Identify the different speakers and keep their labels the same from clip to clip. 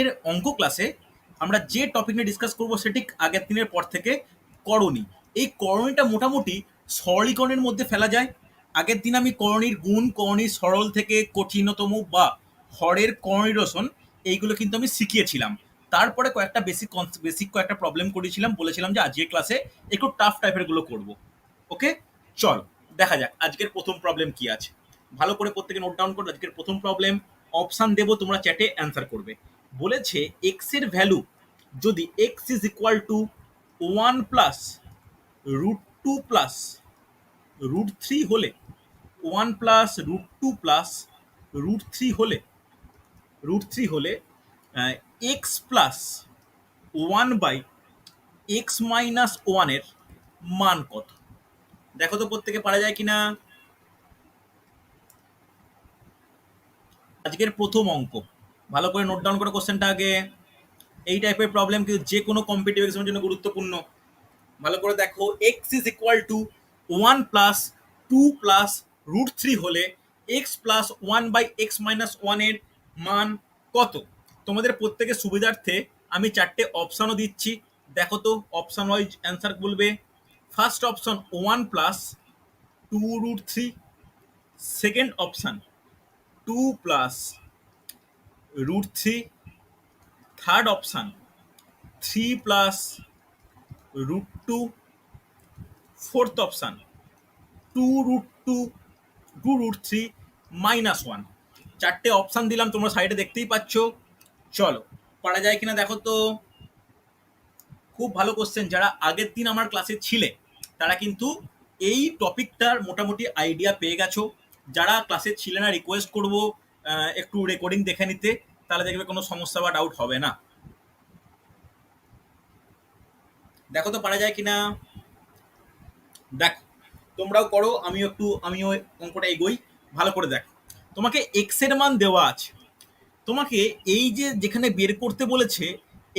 Speaker 1: এর অঙ্ক ক্লাসে আমরা যে টপিক নিয়ে ডিসকাস করবো সেটি আগের দিনের পর থেকে করণী। এই করণীটা মোটামুটি সরলীকরণের মধ্যে ফেলা যায়। আগের দিন আমি করণীর গুণ, করণীর সরল থেকে কঠিনতম বা হরের করণীরসন এইগুলো কিন্তু আমি শিখিয়েছিলাম। তারপরে কয়েকটা বেসিক কয়েকটা প্রবলেম করেছিলাম, বলেছিলাম যে আজকের ক্লাসে একটু টাফ টাইপের গুলো করবো। ওকে, চল দেখা যাক আজকের প্রথম প্রবলেম কি আছে। ভালো করে প্রত্যেকে নোট ডাউন করো। আজকের প্রথম প্রবলেম, অপশান দেবো, তোমরা চ্যাটে অ্যান্সার করবে। বলেছে এক্স এর ভ্যালু যদি এক্স ইজ ইকুয়াল টু 1 + √2 + √3 হলে, 1 + √2 + √3 হলে, এক্স প্লাস 1/x - 1 এর মান কত? দেখো তো প্রত্যেকে পারা যায় কিনা। আজকের প্রথম অঙ্ক, ভালো করে নোট ডাউন করো কোশ্চেনটা আগে। এই টাইপের প্রবলেম কিন্তু যে কোনো কম্পিটিটিভ এক্সামের জন্য গুরুত্বপূর্ণ। ভালো করে দেখো, এক্স ইজ ইকুয়াল টু 1 + 2 + √3 হলে এক্স প্লাস 1/x - 1 এর মান কত? তোমাদের প্রত্যেকের সুবিধার্থে আমি চারটে অপশানও দিচ্ছি, দেখো তো অপশান ওয়াইজ অ্যান্সার বলবে। First option 1 + 2√3, second option 2 + √3, third option 3 + √2, fourth option 2√2 2√3 -1। চারটে অপশান দিলাম, তোমরা সাইডে দেখতেই পাচ্ছ। চলো পারা যায় কিনা দেখো তো। খুব ভালো কোশ্চেন, যারা আগের দিন আমার ক্লাসে ছিলে তারা কিন্তু এই টপিকটার মোটামুটি আইডিয়া পেয়ে গেছো। যারা ক্লাসে ছিলে না, রিকোয়েস্ট করবো একটু রেকর্ডিং দেখে নিতে, তাহলে দেখবে কোনো সমস্যা বা ডাউট হবে না। দেখো তো পারা যায় কিনা। দেখো তোমরাও করো, আমিও অঙ্কটা এগোই। ভালো করে দেখো, তোমাকে এক্স এর মান দেওয়া আছে। তোমাকে এই যে যেখানে বের করতে বলেছে,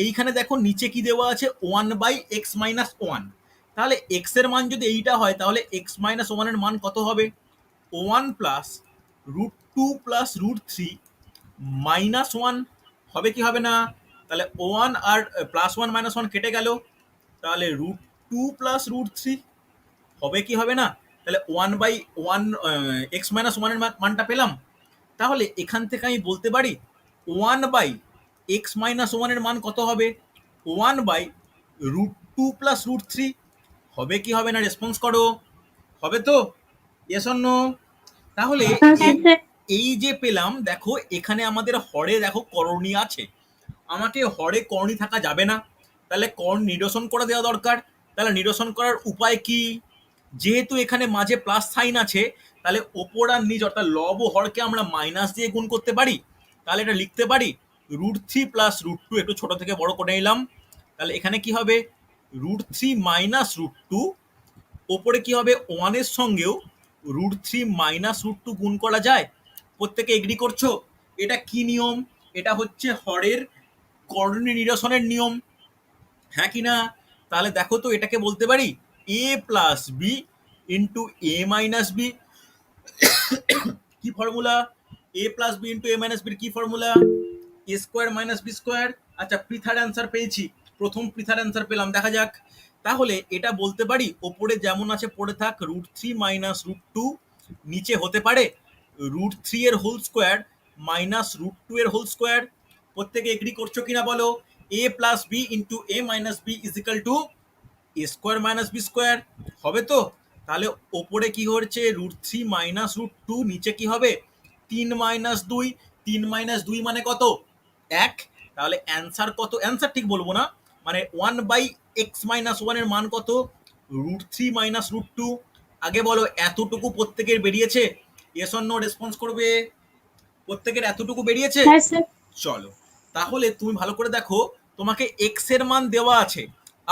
Speaker 1: এইখানে দেখো নিচে কি দেওয়া আছে, 1/x - 1। তাহলে এক্স এর মান যদি এইটা হয়, তাহলে x - 1 এর মান কত হবে? 1 + √2 + √3 -1 হবে কি হবে না? তাহলে 1 আর +1 -1 কেটে গেল, তাহলে √2 + √3 হবে কি হবে না? তাহলে 1/1 x - 1 এর মানটা পেলাম। তাহলে এখান থেকে আমি বলতে পারি 1/x - 1 এর মান কত হবে? 1/√2 + √3 হবে কি হবে না? রেসপন্স করো। হবে তো? Yes or no? তাহলে এই যে পেলাম, দেখো এখানে আমাদের হরে দেখো করণী আছে। আমাকে হরে করণী থাকা যাবে না, তাহলে কর্ণ নিরসন করে দেওয়া দরকার। তাহলে নিরসন করার উপায় কি? যেহেতু এখানে মাঝে প্লাস সাইন আছে, তাহলে ওপর আর নিচ অর্থাৎ লব ও হরকে আমরা মাইনাস দিয়ে গুণ করতে পারি। তাহলে এটা লিখতে পারি √3 + √2, একটু ছোট থেকে বড় করে নিলাম। তাহলে এখানে কি হবে? √3 - √2, ওপরে কি হবে, 1 এর সঙ্গেও √3 - √2 গুণ করা যায়। প্রত্যেকে এগ্রি করছো? এটা কি নিয়ম? এটা হচ্ছে হরের করণী নিরসনের নিয়ম, হ্যাঁ কি না? তাহলে দেখো তো এটাকে বলতে পারি a + b * a - b। কি formula? a + b * a - b এর কি ফর্মুলা? a² - b²। আচ্ছা, পৃথার অ্যান্সার পেয়েছি, প্রথম পৃথার অ্যান্সার পেলাম। দেখা যাক। তাহলে এটা বলতে পারি ওপরে যেমন আছে পড়ে থাক, √3 - √2, নিচে হতে পারে √3 এর হোল স্কোয়ার - √2 এর হোল স্কোয়ার। প্রত্যেকে এগ্রি করছো কিনা বলো? a + b * a - b = a² - b²। হবে তো? তাহলে ওপরে কি হচ্ছে, √3 - √2, নিচে কি হবে, 3 - 2। 3 - 2 মানে কত? 1। তাহলে অ্যান্সার কত? অ্যান্সার ঠিক বলবো না, মানে 1/x - 1 এর মান কত? √3 - √2। আগে বলো এতটুকু প্রত্যেকের বেরিয়েছে? ইয়েস অর নো রেসপন্স করবে। প্রত্যেকের এতটুকু বেরিয়েছে? চলো তাহলে তুমি ভালো করে দেখো, তোমাকে এক্স এর মান দেওয়া আছে,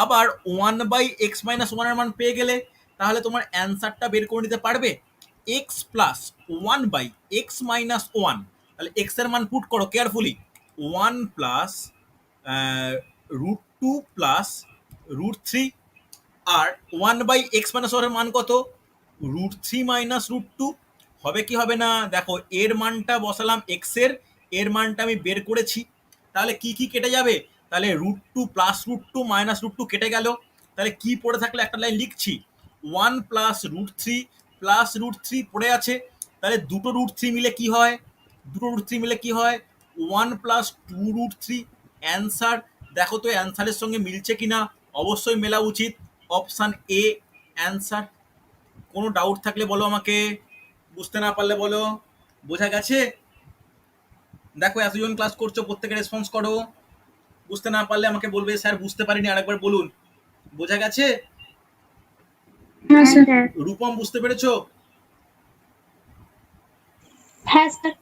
Speaker 1: আবার 1/x - 1 এর মান পেয়ে গেলে, তাহলে তোমার অ্যান্সারটা বের করে নিতে পারবে। এক্স প্লাস 1/x - 1, তাহলে এক্স এর মান পুট করো কেয়ারফুলি। 1 + √2 + √3, আর 1/x - 1 এর মান কত? √3 - √2। হবে কি হবে না? দেখো এর মানটা বসালাম এক্স এর, এর মানটা আমি বের করেছি। তাহলে কি কি কেটে যাবে? তাহলে √2 প্লাস √2 মাইনাস √2 কেটে গেল। তাহলে কি পড়ে থাকলে একটা লাইন লিখছি, 1 প্লাস √3 প্লাস √3 পড়ে আছে। তাহলে দুটো √3 মিলে কি হয়? দুটো √3 মিলে কি হয়? 1 প্লাস 2 √3। অ্যান্সার দেখো তো অ্যান্সারের সঙ্গে মিলছে কিনা, অবশ্যই মেলা উচিত। Option A answer. কোনো ডাউট থাকলে বলো আমাকে, বুঝতে না পারলে বলো। বোঝা গেছে? দেখো এতজন ক্লাস করছো, প্রত্যেকে রেসপন্স করো। বুঝতে না পারলে আমাকে বলবে স্যার বুঝতে পারিনি, আরেকবার বলুন। বোঝা গেছে?
Speaker 2: হ্যাঁ স্যার।
Speaker 1: রূপম বুঝতে পেরেছো?
Speaker 2: হ্যাঁ স্যার।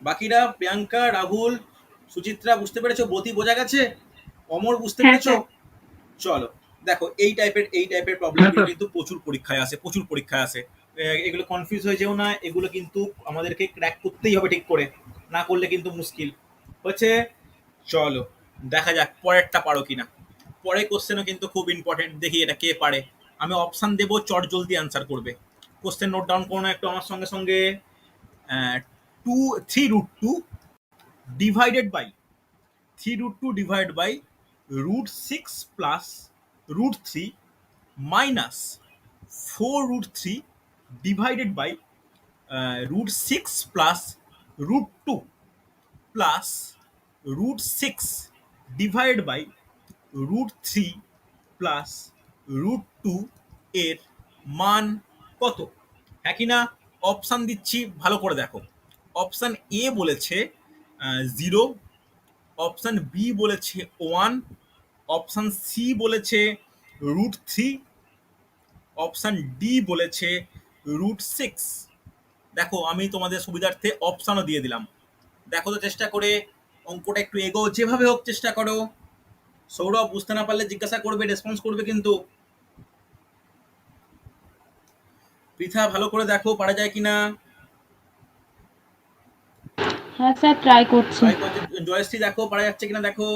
Speaker 1: বাকিরা প্রিয়াঙ্কা, রাহুল, সুচিত্রা বুঝতে পেরেছো? ব্রতি বোঝা গেছে? অমর বুঝতে
Speaker 2: হ্যাঁ
Speaker 1: পেরেছো?
Speaker 2: স্যার।
Speaker 1: চলো দেখো এই টাইপের প্রবলেমগুলো কিন্তু প্রচুর পরীক্ষায় আসে, প্রচুর পরীক্ষায় আসে। এগুলো কনফিউজ হয়ে যেও না, এগুলো কিন্তু আমাদেরকে ক্র্যাক করতেই হবে ঠিক করে, না করলে কিন্তু মুশকিল হচ্ছে। চলো দেখা যাক পরেরটা পারো কিনা। পরের কোশ্চেনও কিন্তু খুব ইম্পর্টেন্ট, দেখি এটা কে পারে। আমি অপশান দেবো, চট জলদি অ্যান্সার করবে। কোশ্চেন নোট ডাউন করো না একটু আমার সঙ্গে সঙ্গে। 3√2 divided by 3√2 divide by √6 plus √3 minus 4√3 divided by √6 plus √2 plus √6 divide by √3 plus √2 এর মান কত? হ্যাঁ কি না? অপশান দিচ্ছি, ভালো করে দেখো। অপশান এ বলেছে 0, অপশান বি বলেছে 1, অপশান সি বলেছে √3, অপশান ডি বলেছে √6। দেখো আমি তোমাদের সুবিধার্থে অপশানও দিয়ে দিলাম, দেখো তো চেষ্টা করে অঙ্কটা একটু এগো, যেভাবে হোক চেষ্টা করো। সৌরভ বুঝতে না পারলে জিজ্ঞাসা করবে, রেসপন্স করবে কিন্তু। পৃথা ভালো করে দেখো পারা যায় কিনা।
Speaker 2: হ্যাঁ স্যার, ট্রাই করছি।
Speaker 1: ট্রাই করছে। জয়শ্রী দেখো পারা যাচ্ছে কিনা দেখো।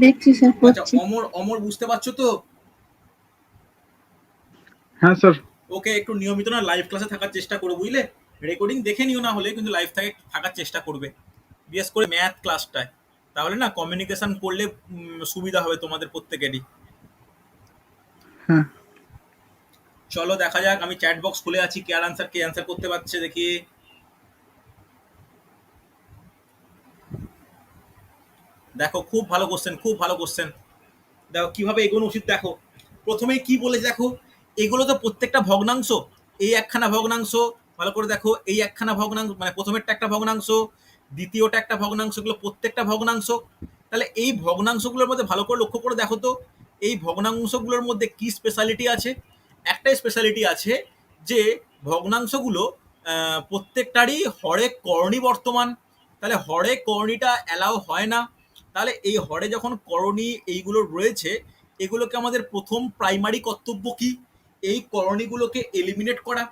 Speaker 2: দেখছি স্যার,
Speaker 1: আচ্ছা
Speaker 2: করছি।
Speaker 1: অমর বুঝতে পারছো তো?
Speaker 3: হ্যাঁ স্যার।
Speaker 1: ওকে একটু নিয়মিত না লাইভ ক্লাসে থাকার চেষ্টা করো, বুঝলে? রেকর্ডিং দেখে নিও, না হলে কিন্তু লাইভ থাকার চেষ্টা করবে, বিশেষ করে ম্যাথ ক্লাসটায়। তাহলে না কমিউনিকেশন করলে সুবিধা হবে তোমাদের প্রত্যেকেরই।
Speaker 3: হ্যাঁ
Speaker 1: চলো দেখা যাক, আমি চ্যাট বক্স খুলে আছি, কে অ্যান্সার করতে পারছে দেখি। দেখো খুব ভালো কোশ্চেন, খুব ভালো কোশ্চেন। দেখো কিভাবে এগোনো উচিত দেখো। প্রথমেই কি বলেছে দেখো, এগুলো তো প্রত্যেকটা ভগ্নাংশ। এই একখানা ভগ্নাংশ, ভালো করে দেখো, এই একখানা ভগ্নাংশ, মানে প্রথমেরটা একটা ভগ্নাংশ, দ্বিতীয়টা একটা ভগ্নাংশ, এগুলো প্রত্যেকটা ভগ্নাংশ। তাহলে এই ভগ্নাংশগুলোর মধ্যে ভালো করে লক্ষ্য করে দেখো তো, এই ভগ্নাংশগুলোর মধ্যে কি স্পেশালিটি আছে? একটাই স্পেশালিটি আছে, যে ভগ্নাংশগুলো প্রত্যেকটারই হরে করণী বর্তমান। তাহলে হরে করণীটা অ্যালাউ হয় না। তাহলে এই হরে যখন করণী এইগুলো রয়েছে, এগুলোকে আমাদের প্রথম প্রাইমারি কর্তব্য কি? এই করণীগুলোকে এলিমিনেট করা।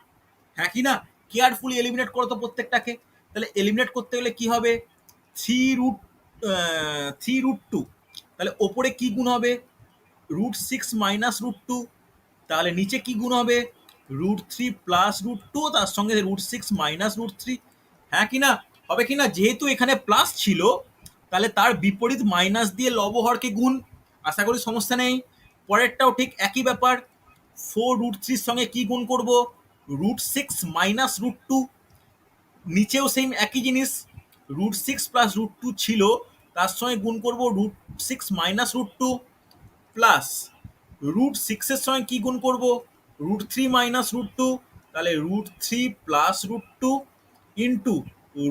Speaker 1: হ্যাঁ কি না? কেয়ারফুলি এলিমিনেট করো তো প্রত্যেকটাকে। তাহলে এলিমিনেট করতে গেলে কি হবে? 3√2, তাহলে ওপরে কি গুণ হবে? √6 মাইনাস √2। তাহলে নিচে কি গুণ হবে? √3 প্লাস √2, তার সঙ্গে √6 মাইনাস √3। হ্যাঁ কি না? হবে কি না? যেহেতু এখানে প্লাস ছিল, তাহলে তার বিপরীত মাইনাস দিয়ে লবহরকে গুণ। আশা করি সমস্যা নেই। পরেরটাও ঠিক একই ব্যাপার, 4√3 সঙ্গে কি গুণ করব? √6 মাইনাস √2। নিচেও সেম একই জিনিস, √6 প্লাস √2 ছিল, তার সঙ্গে গুণ করব √6 মাইনাস √2 প্লাস √6 এর সঙ্গে কি গুণ করব? √3 মাইনাস √2। তাহলে √3 প্লাস √2 ইন্টু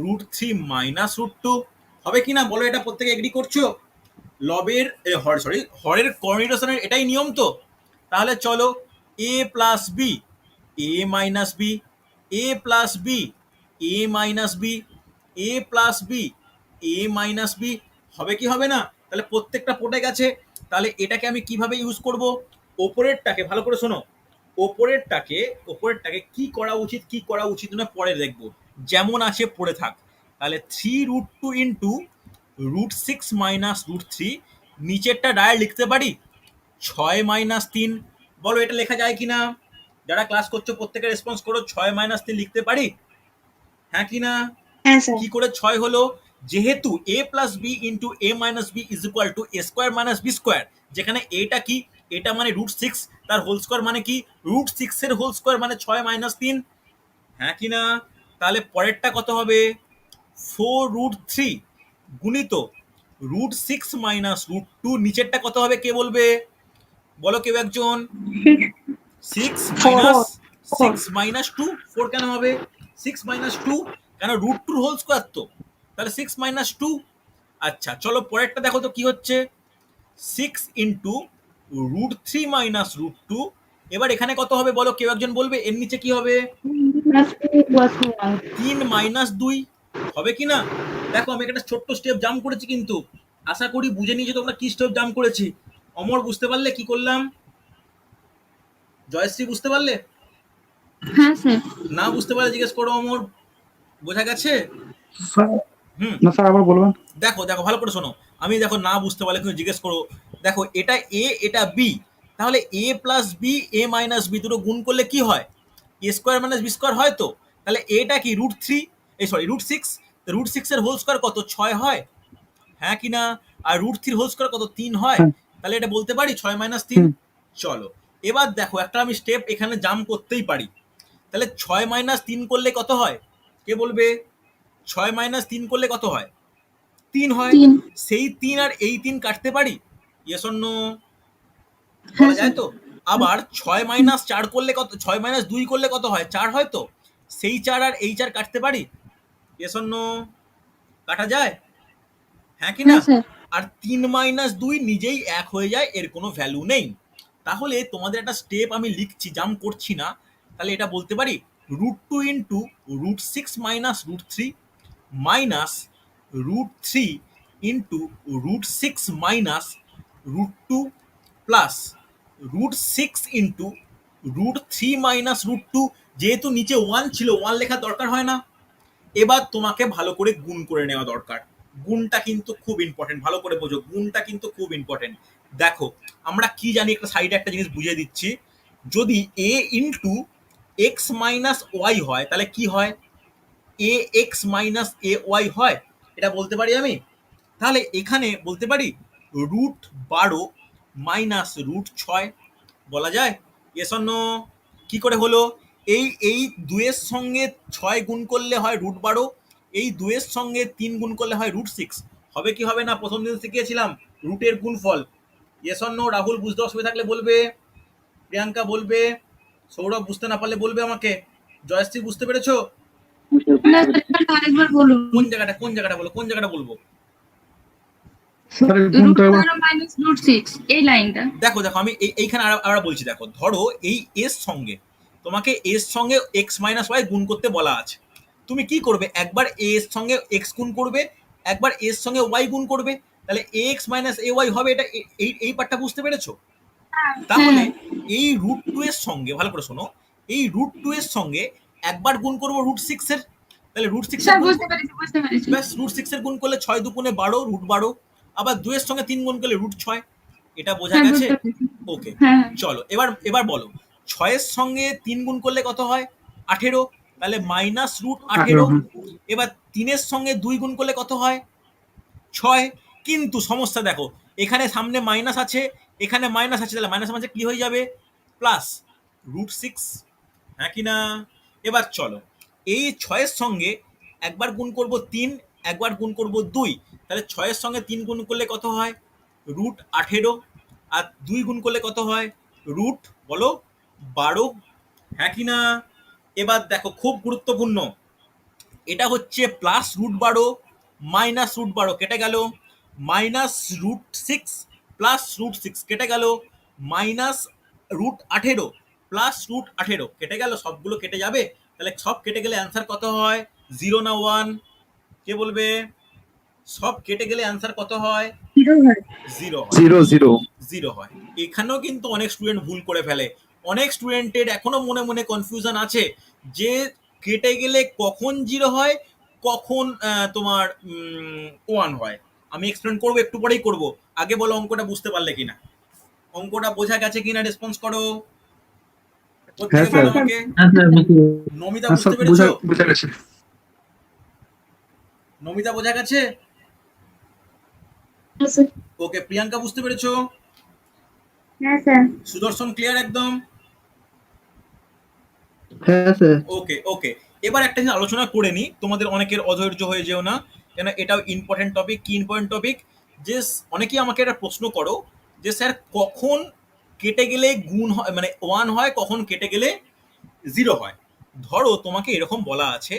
Speaker 1: √3 মাইনাস √2। হবে কি না বলো? এটা প্রত্যেকে এগ্রি করছো? লবের হরের কোঅর্ডিনেশনের এটাই নিয়ম তো। তাহলে চলো, এ প্লাস বি, এ মাইনাস বি, এ প্লাস বি, এ মাইনাস বি, এ প্লাস বি, এ মাইনাস বি। হবে কি হবে না? তাহলে প্রত্যেকটা পড়ে গেছে। তাহলে এটাকে আমি কিভাবে ইউজ করব? ওপরেরটাকে ভালো করে শোনো, ওপরেরটাকে কি করা উচিত কি করা উচিত না পরে দেখবো, যেমন আছে পড়ে থাক। তাহলে 3√2 ইন্টু √6 মাইনাস √3, নিচেরটা ডাইরেক্ট লিখতে পারি 6 মাইনাস 3। বলো এটা লেখা যায় কিনা? যারা ক্লাস করছো প্রত্যেকে রেসপন্স করো, 6 মাইনাস 3 লিখতে পারি? হ্যাঁ কি না?
Speaker 2: হ্যাঁ স্যার।
Speaker 1: কি করে 6 হলো? যেহেতু a plus B into a minus B is equal to a square minus B square, যেখানে এটা কি, এটা মানে রুট সিক্স, তার হোল স্কোয়ার মানে কি রুট সিক্স এর হোল স্কোয়ার মানে 6 - 3, হ্যাঁ কি না? তাহলে পরেরটা কত হবে, 4√3 গুণিত √6 মাইনাস √2, নিচেরটা কত হবে কে বলবে, বলো কেউ একজন। 6 - 6 - 2, 4 কেন হবে, 6 - 2 কেন, √2 হোল স্কোয়ার তো, তাহলে 6 - 2। আচ্ছা চলো পরেরটা দেখো তো কি হচ্ছে, 6 × √3 - √2, এবার এখানে কত হবে বলো কেউ একজন বলবে, এর নিচে কি হবে, 3 - 2 হবে কি না? দেখো আমি একটা ছোট্ট স্টেপ জাম্প করেছি, কিন্তু আশা করি বুঝে নিয়েছো তোমরা কি স্টেপ জাম্প করেছি। অমর বুঝতে পারলে কি করলাম, জয়শ্রী বুঝতে পারলে,
Speaker 2: হ্যাঁ স্যার।
Speaker 1: না বুঝতে পারলে জিজ্ঞেস করো অমর, বোঝা গেছে?
Speaker 3: স্যার
Speaker 1: হুম,
Speaker 3: না স্যার আবার বলবেন।
Speaker 1: দেখো দেখো ভালো করে শোনো, আমি দেখো না বুঝতে পারলে কিন্তু জিজ্ঞেস করো। দেখো এটা এ এটা বি, তাহলে এ plus B A minus B দুটো গুণ করলে কি হয়, এ স্কোয়ার মাইনাস বি স্কোয়ার হয় তো, তাহলে এটা কি √3, এই সরি √6, √6 এর হোল স্কোয়ার কত 6 হয়, হ্যাঁ কি না? আর √3 হোল স্কোয়ার কত 3 হয়,
Speaker 3: হ্যাঁ।
Speaker 1: তাহলে এটা বলতে পারি 6 - 3।
Speaker 3: হুম।
Speaker 1: চলো এবার দেখো একটা আমি স্টেপ এখানে জাম্প করতেই পারি, তাহলে 6 - 3 করলে কত হয় কে বলবে, 6 - 3 করলে কত হয়, 3 হয়।
Speaker 2: 3।
Speaker 1: সেই 3 আর এই 3 কাটতে পারি, ইয়েস অর নো,
Speaker 2: হ্যাঁ
Speaker 1: বলা যায়
Speaker 2: স্যার।
Speaker 1: তো। আবার 6 - 4 করলে কত, 6 - 2 করলে কত হয়, 4 হয় তো, সেই 4 আর এই 4 কাটতে পারি, ইয়েস অর নো, কাটা যায়, হ্যাঁ কি না?
Speaker 2: হ্যাঁ স্যার।
Speaker 1: আর 3 - 2 নিজেই 1 হয়ে যায়, এর কোনো ভ্যালু নেই। তাহলে তোমাদের একটা স্টেপ আমি লিখছি, জাম্প করছি না, তাহলে এটা বলতে পারি √2 into √6 minus √3 minus √3 into √6 minus √2 plus √6 into √3 minus √2, যেহেতু নিচে 1 ছিল 1 লেখা দরকার হয় না। এবার তোমাকে ভালো করে গুণ করে নেওয়া দরকার, গুণটা কিন্তু খুব ইম্পর্টেন্ট, ভালো করে বোঝো, গুণটা কিন্তু খুব ইম্পর্টেন্ট। দেখো আমরা কি জানি, একটা সাইডে একটা জিনিস বুঝিয়ে দিচ্ছি, যদি a into X minus Y হয় তাহলে কি হয়, A X minus A Y হয়, এটা বলতে পারি আমি। তাহলে এখানে বলতে পারি √12 মাইনাস √6, বলা যায়, এস অন্য কি করে হলো, এই 2-এর সঙ্গে 6 গুণ করলে হয় √12, এই 2-এর সঙ্গে 3 গুণ করলে হয় √6, হবে কি হবে না, প্রথম দিন শিখিয়েছিলাম রুটের গুণফল, এস অন্য, রাহুল বুঝতে অসুবিধা থাকলে বলবে, প্রিয়াঙ্কা বলবে, সৌরভ বুঝতে না পারলে বলবে আমাকে, জয়শ্রী বুঝতে পেরেছো,
Speaker 2: না স্যার, আরেকবার বলুন।
Speaker 1: কোন জায়গাটা বলো, কোন জায়গাটা বলবো,
Speaker 3: স্যার গুণটা আবার
Speaker 2: √12 - √6 এই লাইনটা।
Speaker 1: দেখো দেখো আমি এইখানে আবার বলছি, দেখো ধরো এই এর সঙ্গে তোমাকে এর সঙ্গে এক্স মাইনাস ওয়াই গুণ করতে বলা আছে, তুমি কি করবে, একবার এ এর সঙ্গে এক্স গুণ করবে, একবার এর সঙ্গে ওয়াই গুণ করবে, তাহলে এক্স মাইনাস এ ওয়াই হবে, এটা এই পার্টটা বুঝতে পেরেছো? তাহলে
Speaker 2: হ্যাঁ
Speaker 1: এই √2 এর সঙ্গে ভালো করে শোনো, এই √2 এর সঙ্গে একবার গুণ করবো √6 এর, তাহলে √6 এর
Speaker 2: স্যার,
Speaker 1: গুণ,
Speaker 2: বুঝতে পেরেছি বুঝতে পেরেছি।
Speaker 1: ব্যাস √6 এর গুণ করলে 6 দুগুণে 12, √12, আবার 2 এর সঙ্গে 3 গুণ করলে √6, এটা বোঝা
Speaker 2: হ্যাঁ
Speaker 1: গেছে?
Speaker 2: বুঝতে পেরেছি।
Speaker 1: ওকে
Speaker 2: হ্যাঁ
Speaker 1: চলো এবার বলো, 6 এর সঙ্গে 3 গুণ করলে কত হয়, 18, তাহলে মাইনাস
Speaker 3: আঠেরো।
Speaker 1: √18।
Speaker 3: হ্যাঁ
Speaker 1: এবার 3 এর সঙ্গে 2 গুণ করলে কত হয়, 6, কিন্তু সমস্যা দেখো, এখানে সামনে মাইনাস আছে, এখানে মাইনাস আছে, তাহলে মাইনাস মাঝে কি হয়ে যাবে, প্লাস √6, হ্যাঁ কি না? এবার চলো এই 6 এর সঙ্গে একবার গুণ করব 3, একবার গুণ করব 2, তাহলে 6 এর সঙ্গে 3 গুণ করলে কত হয়, √18, আর 2 গুণ করলে কত হয়, রুট বলো 12, হ্যাঁ কি না? এবার দেখো খুব গুরুত্বপূর্ণ, এটা হচ্ছে প্লাস √12 মাইনাস √12 কেটে গেল, মাইনাস √6 প্লাস √6 কেটে গেল, মাইনাস √18 প্লাস √18 কেটে গেল, সবগুলো কেটে যাবে, তাহলে সব কেটে গেলে অ্যান্সার কত হয়, 0 না 1, কে বলবে, সব কেটে গেলে অ্যান্সার কত হয়, 0 হয়,
Speaker 3: 0 0।
Speaker 1: 0 হয়। এখানেও কিন্তু অনেক স্টুডেন্ট ভুল করে ফেলে, অনেক স্টুডেন্টের এখনো মনে মনে কনফিউশন আছে যে কেটে গেলে কখন 0 হয়, কখন তোমার 1 হয়। আমি এক্সপ্লেন করবো, একটু পরেই করব, আগে বলো অঙ্কটা বুঝতে পারলে কিনা, অঙ্কটা বোঝা গেছে কিনা, রেসপন্স করো,
Speaker 3: হ্যাঁ
Speaker 1: প্রত্যেকে
Speaker 3: স্যার।
Speaker 1: বলো আমাকে,
Speaker 4: হ্যাঁ স্যার বুঝতে পেরেছি।
Speaker 1: নমিতা
Speaker 3: হ্যাঁ স্যার
Speaker 1: বুঝতে পেরেছো,
Speaker 3: বুঝা গেছে।
Speaker 1: নমিতা বোঝা গেছে?
Speaker 2: হ্যাঁ স্যার।
Speaker 1: ওকে, প্রিয়াঙ্কা বুঝতে পেরেছো?
Speaker 2: হ্যাঁ স্যার।
Speaker 1: সুদর্শন ক্লিয়ার একদম?
Speaker 3: হ্যাঁ স্যার।
Speaker 1: ওকে ওকে, এবার একটা জিনিস আলোচনা করে নিই, তোমাদের অনেকের অধৈর্য হয়ে যেও না, কেন এটাও ইম্পর্টেন্ট টপিক। কি ইম্পর্টেন্ট টপিক? যে অনেকেই আমাকে একটা প্রশ্ন করো যে স্যার কখন কেটে গেলে গুণ হয়, মানে 1 হয়, কখন কেটে গেলে 0 হয়। ধরো তোমাকে এরকম বলা আছে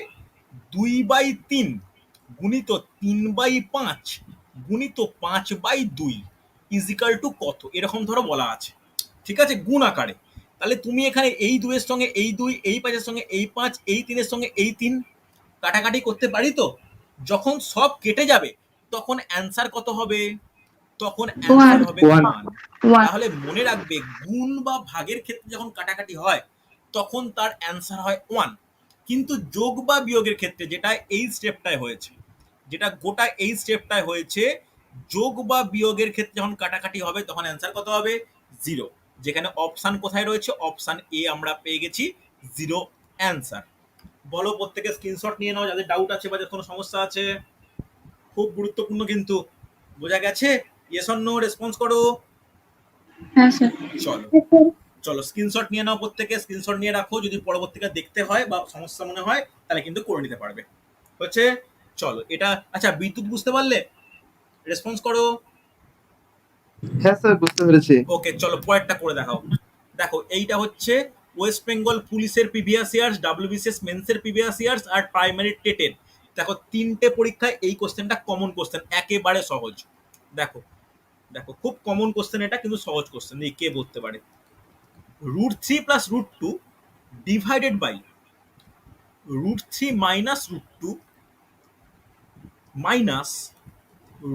Speaker 1: 2/3 গুণিত 3/5 গুণিত 5/2 ইজিক্যাল টু কত, এরকম ধরো বলা আছে, ঠিক আছে, গুণ আকারে। তাহলে তুমি এখানে এই 2 এর সঙ্গে এই 2, এই 5 এর সঙ্গে এই 5, এই 3 এর সঙ্গে এই 3 কাটাকাটি করতে পারি তো? যখন সব কেটে যাবে তখন অ্যান্সার কত হবে? তখন অ্যান্সার
Speaker 2: 1
Speaker 1: হবে
Speaker 3: ওয়ান।
Speaker 1: 1।
Speaker 2: 1
Speaker 1: তাহলে মনে রাখবে গুণ বা ভাগের ক্ষেত্রে যখন কাটাকাটি হয় তখন তার অ্যান্সার হয় 1। কিন্তু যোগ বা বিয়োগের ক্ষেত্রে, যেটা এই স্টেপটায় হয়েছে, যেটা গোটা এই স্টেপটায় হয়েছে, যোগ বা বিয়োগের ক্ষেত্রে যখন কাটাকাটি হবে তখন অ্যান্সার কত হবে? 0। যেখানে অপশান কোথায় রয়েছে? অপশান এ আমরা পেয়ে গেছি 0 অ্যান্সার। বলো, প্রত্যেকে স্ক্রিনশট নিয়ে নাও যাদের ডাউট আছে বা যাদের কোনো সমস্যা আছে। খুব গুরুত্বপূর্ণ কিন্তু, বোঝা গেছে? ইয়েস অর নো রেসপন্স করো।
Speaker 2: হ্যাঁ স্যার।
Speaker 1: চলো চলো, স্ক্রিনশট নিয়ে নাও, প্রত্যেকে স্ক্রিনশট নিয়ে রাখো, যদি পরবর্তীকালে দেখতে হয় বা সমস্যা মনে হয় তাহলে কিন্তু করে নিতে পারবে। হচ্ছে, চলো এটা। আচ্ছা, বিদ্যুৎ বুঝতে পারলে? রেসপন্স করো।
Speaker 3: হ্যাঁ স্যার, বুঝতে পেরেছি।
Speaker 1: ওকে, চলো পরেরটা করে দেখাও। দেখো, এইটা হচ্ছে ওয়েস্ট বেঙ্গল পুলিশের প্রিভিয়াস ইয়ার্স, ডাব্লিউবিসিএস মেন্সের প্রিভিয়াস ইয়ার্স আর প্রাইমারি টেটের। দেখো, 3টে পরীক্ষায় এই কোশ্চেনটা কমন কোশ্চেন, একেবারে সহজ। দেখো দেখো, খুব কমন কোশ্চেন এটা, কিন্তু সহজ কোশ্চেন, এই কে বলতে পারে? √3 plus √2 divided by √3 minus √2 minus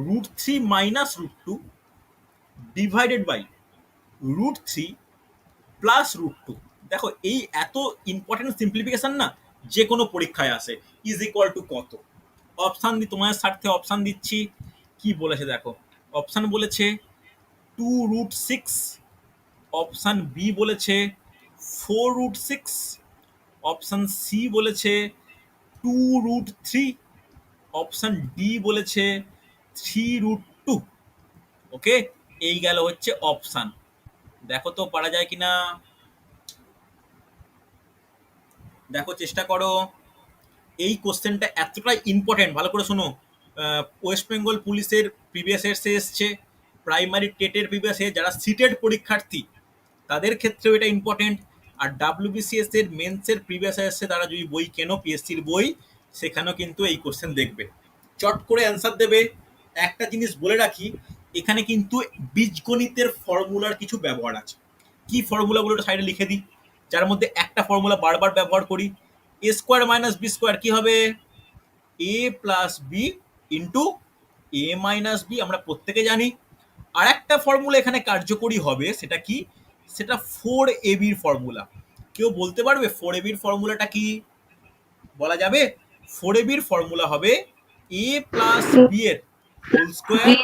Speaker 1: √3 minus √2 divided by √3 plus √2। দেখো, এই এত ইম্পর্টেন্ট সিম্পলিফিকেশন না, যে কোনো পরীক্ষায় আসে। ইজ ইকুয়াল টু কত? অপশান দি, তোমার স্বার্থে অপশান দিচ্ছি। কি বলেছে দেখো, অপশান বলেছে 2√6, অপশান বি বলেছে 4√6, অপশান সি বলেছে 2√3, অপশান ডি বলেছে 3√2। ওকে, এই গেল হচ্ছে অপশান। দেখো তো পারা যায় কিনা, দেখো চেষ্টা করো। এই কোশ্চেনটা এতটাই ইম্পর্টেন্ট, ভালো করে শোনো। ওয়েস্ট বেঙ্গল পুলিশের প্রিভিয়াস ইয়ার্সে এসছে, প্রাইমারি টেটের প্রিভিয়াস ইয়ার, যারা সিটেড পরীক্ষার্থী তাদের ক্ষেত্রেও এটা ইম্পর্টেন্ট। আর ডাব্লিউবিসিএস এর মেন্সের প্রিভিয়াস ইয়ার্সে তারা যদি বই কেনো, পিএসসির বই, সেখানেও কিন্তু এই কোশ্চেন দেখবে, চট করে অ্যান্সার দেবে। একটা জিনিস বলে রাখি, এখানে কিন্তু বীজগণিতের ফর্মুলার কিছু ব্যবহার আছে। কি ফর্মুলাগুলো সাইডে লিখে দিই, যার মধ্যে একটা ফর্মুলা বারবার ব্যবহার করি। এ স্কোয়ার মাইনাস বি স্কোয়ার কি হবে? A plus B into A minus B, আমরা প্রত্যেকে জানি। আর একটা ফর্মুলা এখানে কার্যকরী হবে, সেটা কি? সেটা 4ab ফর্মুলা। কেউ বলতে পারবে 4ab ফর্মুলাটা কি? বলা যাবে? 4ab ফর্মুলা হবে এ প্লাস বি এর whole square
Speaker 2: B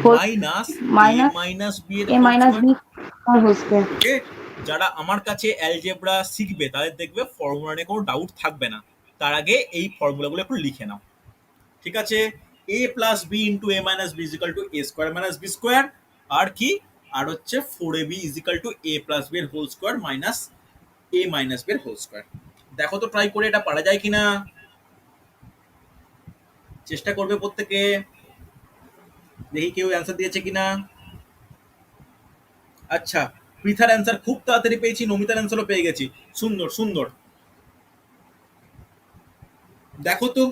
Speaker 2: whole
Speaker 1: minus A
Speaker 2: minus
Speaker 1: minus B এর
Speaker 2: A
Speaker 1: whole
Speaker 2: minus
Speaker 1: square.
Speaker 2: B whole square.
Speaker 1: Okay, যারা আমার কাছে অ্যালজেব্রা শিখবে তাদের দেখবে ফর্মুলা নিয়ে কোনো ডাউট থাকবে না। তার আগে এই ফর্মুলাগুলো একটু লিখে নাও, ঠিক আছে? এ প্লাস বি ইন্টু এ মাইনাস বি ইজিক্যাল টু এ স্কোয়ার মাইনাস বি স্কোয়ার। আর কি? আর হচ্ছে 4ab ইজিক্যাল টু এ প্লাস বি এর whole square minus A minus B এর হোল স্কোয়ার। দেখো তো ট্রাই করে এটা পারা যায় কিনা, চেষ্টা করবে প্রত্যেকে। দেখি কেউ অ্যান্সার দিয়েছে কিনা। আচ্ছা, পৃথার অ্যান্সার খুব তাড়াতাড়ি পেয়েছি, নমিতার অ্যান্সারও পেয়ে গেছি। সুন্দর সুন্দর। দেখো তো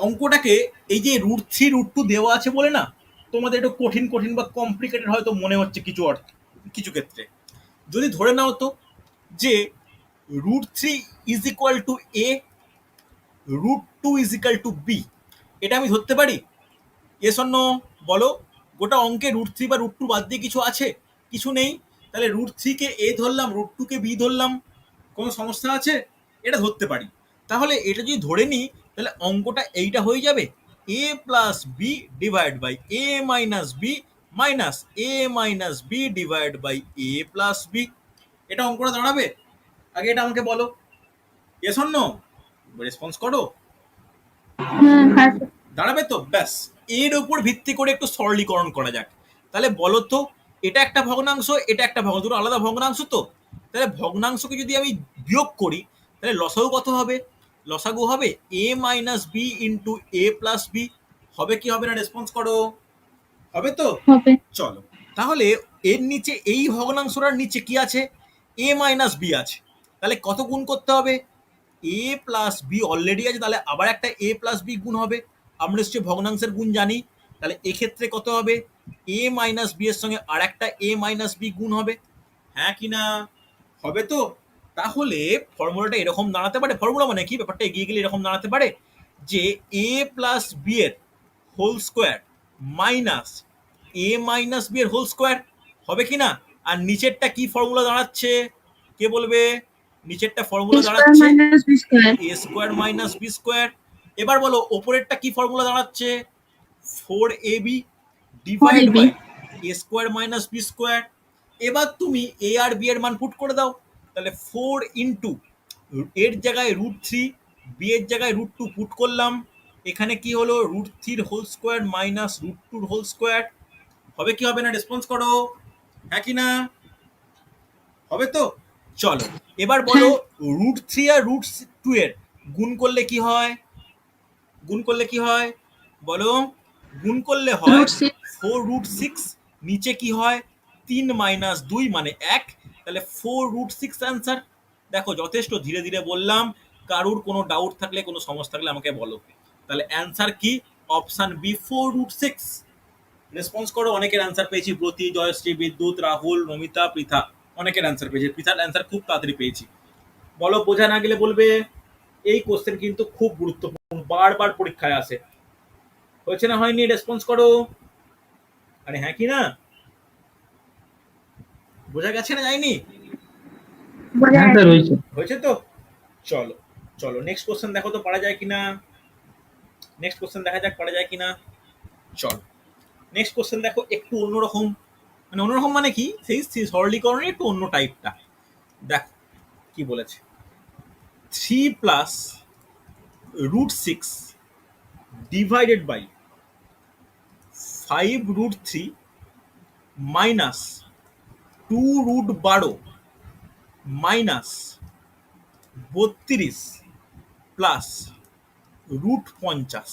Speaker 1: অঙ্কটাকে, এই যে √3 √2 দেওয়া আছে বলে না, তোমাদের একটু কঠিন কঠিন বা কমপ্লিকেটেড হয়তো মনে হচ্ছে কিছু অর্থ, কিছু ক্ষেত্রে। যদি ধরে নাও তো যে √3 is equal to A, √2 is equal to B, এটা আমি ধরতে পারি? এস অর নো বলো। গোটা অঙ্কে √3 বা √2 বাদ দিয়ে কিছু আছে? কিছু নেই। তাহলে √3 কে এ ধরলাম, √2 কে বি ধরলাম, কোনো সমস্যা আছে? এটা ধরতে পারি। তাহলে এটা যদি ধরে নিই তাহলে অঙ্কটা এইটা হয়ে যাবে, A plus B divide by A minus B minus A minus B divide by A plus B. এটা অঙ্কটা দাঁড়াবে? আগে এটা আমাকে বলো, এস অর নো, রেসপন্স করো।
Speaker 2: হ্যাঁ স্যার।
Speaker 1: দাঁড়াবে তো? ব্যাস, এর উপর ভিত্তি করে একটু সরলীকরণ করা যাক। তাহলে বলো তো, এটা একটা ভগ্নাংশ, এটা একটা ভগ্নাংশ, দুটো আলাদা ভগ্নাংশ তো। তাহলে ভগ্নাংশকে যদি আমি বিয়োগ করি, তাহলে লসাগু কত হবে? লসাগু হবে a minus B into A plus B. হবে কি হবে না? রেসপন্স করো। হবে তো?
Speaker 2: হবে।
Speaker 1: চলো, তাহলে এর নিচে এই ভগ্নাংশটার নিচে কি আছে? a মাইনাস বি আছে। তাহলে কত গুণ করতে হবে? a প্লাস বি অলরেডি আছে, তাহলে আবার একটা a প্লাস বি গুণ হবে। আমরা নিশ্চয়ই ভগ্নাংশের গুণ জানি। তাহলে এক্ষেত্রে কত হবে? a মাইনাস বি এর সঙ্গে আর একটা a মাইনাস বি গুণ হবে। হ্যাঁ কি না? হবে তো? তাহলে ফর্মুলাটা এরকম দাঁড়াতে পারে, ফর্মুলা মানে কি, ব্যাপারটা এগিয়ে গেলে এরকম দাঁড়াতে পারে যে a প্লাস বি এর whole square minus A minus B এর হোল স্কোয়ার। হবে কি না? আর নিচেরটা কি ফর্মুলা দাঁড়াচ্ছে? কে বলবে? নিচেরটা ফর্মুলা
Speaker 2: স্কোয়ার
Speaker 1: দাঁড়াচ্ছে
Speaker 2: minus B square.
Speaker 1: A square minus B square. এবার বলো ওপরেরটা কি ফর্মুলা দাঁড়াচ্ছে? 4ab
Speaker 2: four
Speaker 1: divide
Speaker 2: AB.
Speaker 1: By A square minus B square. এবার তুমি এ আর বি এর মান পুট করে দাও। তাহলে 4 ইন্টু এর জায়গায় √3, বি এর জায়গায় √2 পুট করলাম। এখানে কি হলো? √3 whole square minus √2 whole square. হবে কি হবে না? রেসপন্স করো। হ্যাঁ কি না? হবে তো? চলো, এবার বলো
Speaker 2: হ্যাঁ।
Speaker 1: √3 আর √2 এর গুণ করলে কি হয়? গুণ করলে কি হয় বলো? গুণ করলে হয়
Speaker 2: √6।
Speaker 1: 4√6। নিচে কি হয়? 3 মাইনাস 2 মানে 1। তাহলে 4√6 অ্যান্সার। দেখো যথেষ্ট ধীরে ধীরে বললাম, কারুর কোনো ডাউট থাকলে কোনো সমস্যা থাকলে আমাকে বলো। তাহলে অ্যান্সার কি? Option B 4√6। রেসপন্স করো। অনেকের অ্যান্সার পেয়েছি, ব্রতি, জয়শ্রী, বিদ্যুৎ, রাহুল, নমিতা, পৃথা। অনেকের অ্যান্সার পেয়েছি, পৃথার অ্যান্সার খুব তাড়াতাড়ি পেয়েছি। বলো, বোঝা না গেলে বলবে। এই কোশ্চেন কিন্তু খুব গুরুত্বপূর্ণ, বারবার পরীক্ষায় আসে। হয়েছে না হয়নি? রেসপন্স করো। আরে হ্যাঁ কি না? বোঝা গেছে না যায়নি?
Speaker 2: বোঝা
Speaker 3: হ্যাঁ স্যার
Speaker 2: গেছে।
Speaker 3: হয়েছে।
Speaker 1: হয়েছে তো? চলো, চলো নেক্সট কোশ্চেন দেখো তো পারা যায় কিনা। নেক্সট কোশ্চেন দেখা যাক পারা যায় কিনা। চলো, নেক্সট কোশ্চেন দেখো একটু অন্যরকম। মানে অন্যরকম মানে কি, সেই সরলীকরণের একটু অন্য টাইপটা। দেখো কি বলেছে। 3 plus √6 divided by 5√3 minus 2√12 minus 32 plus √50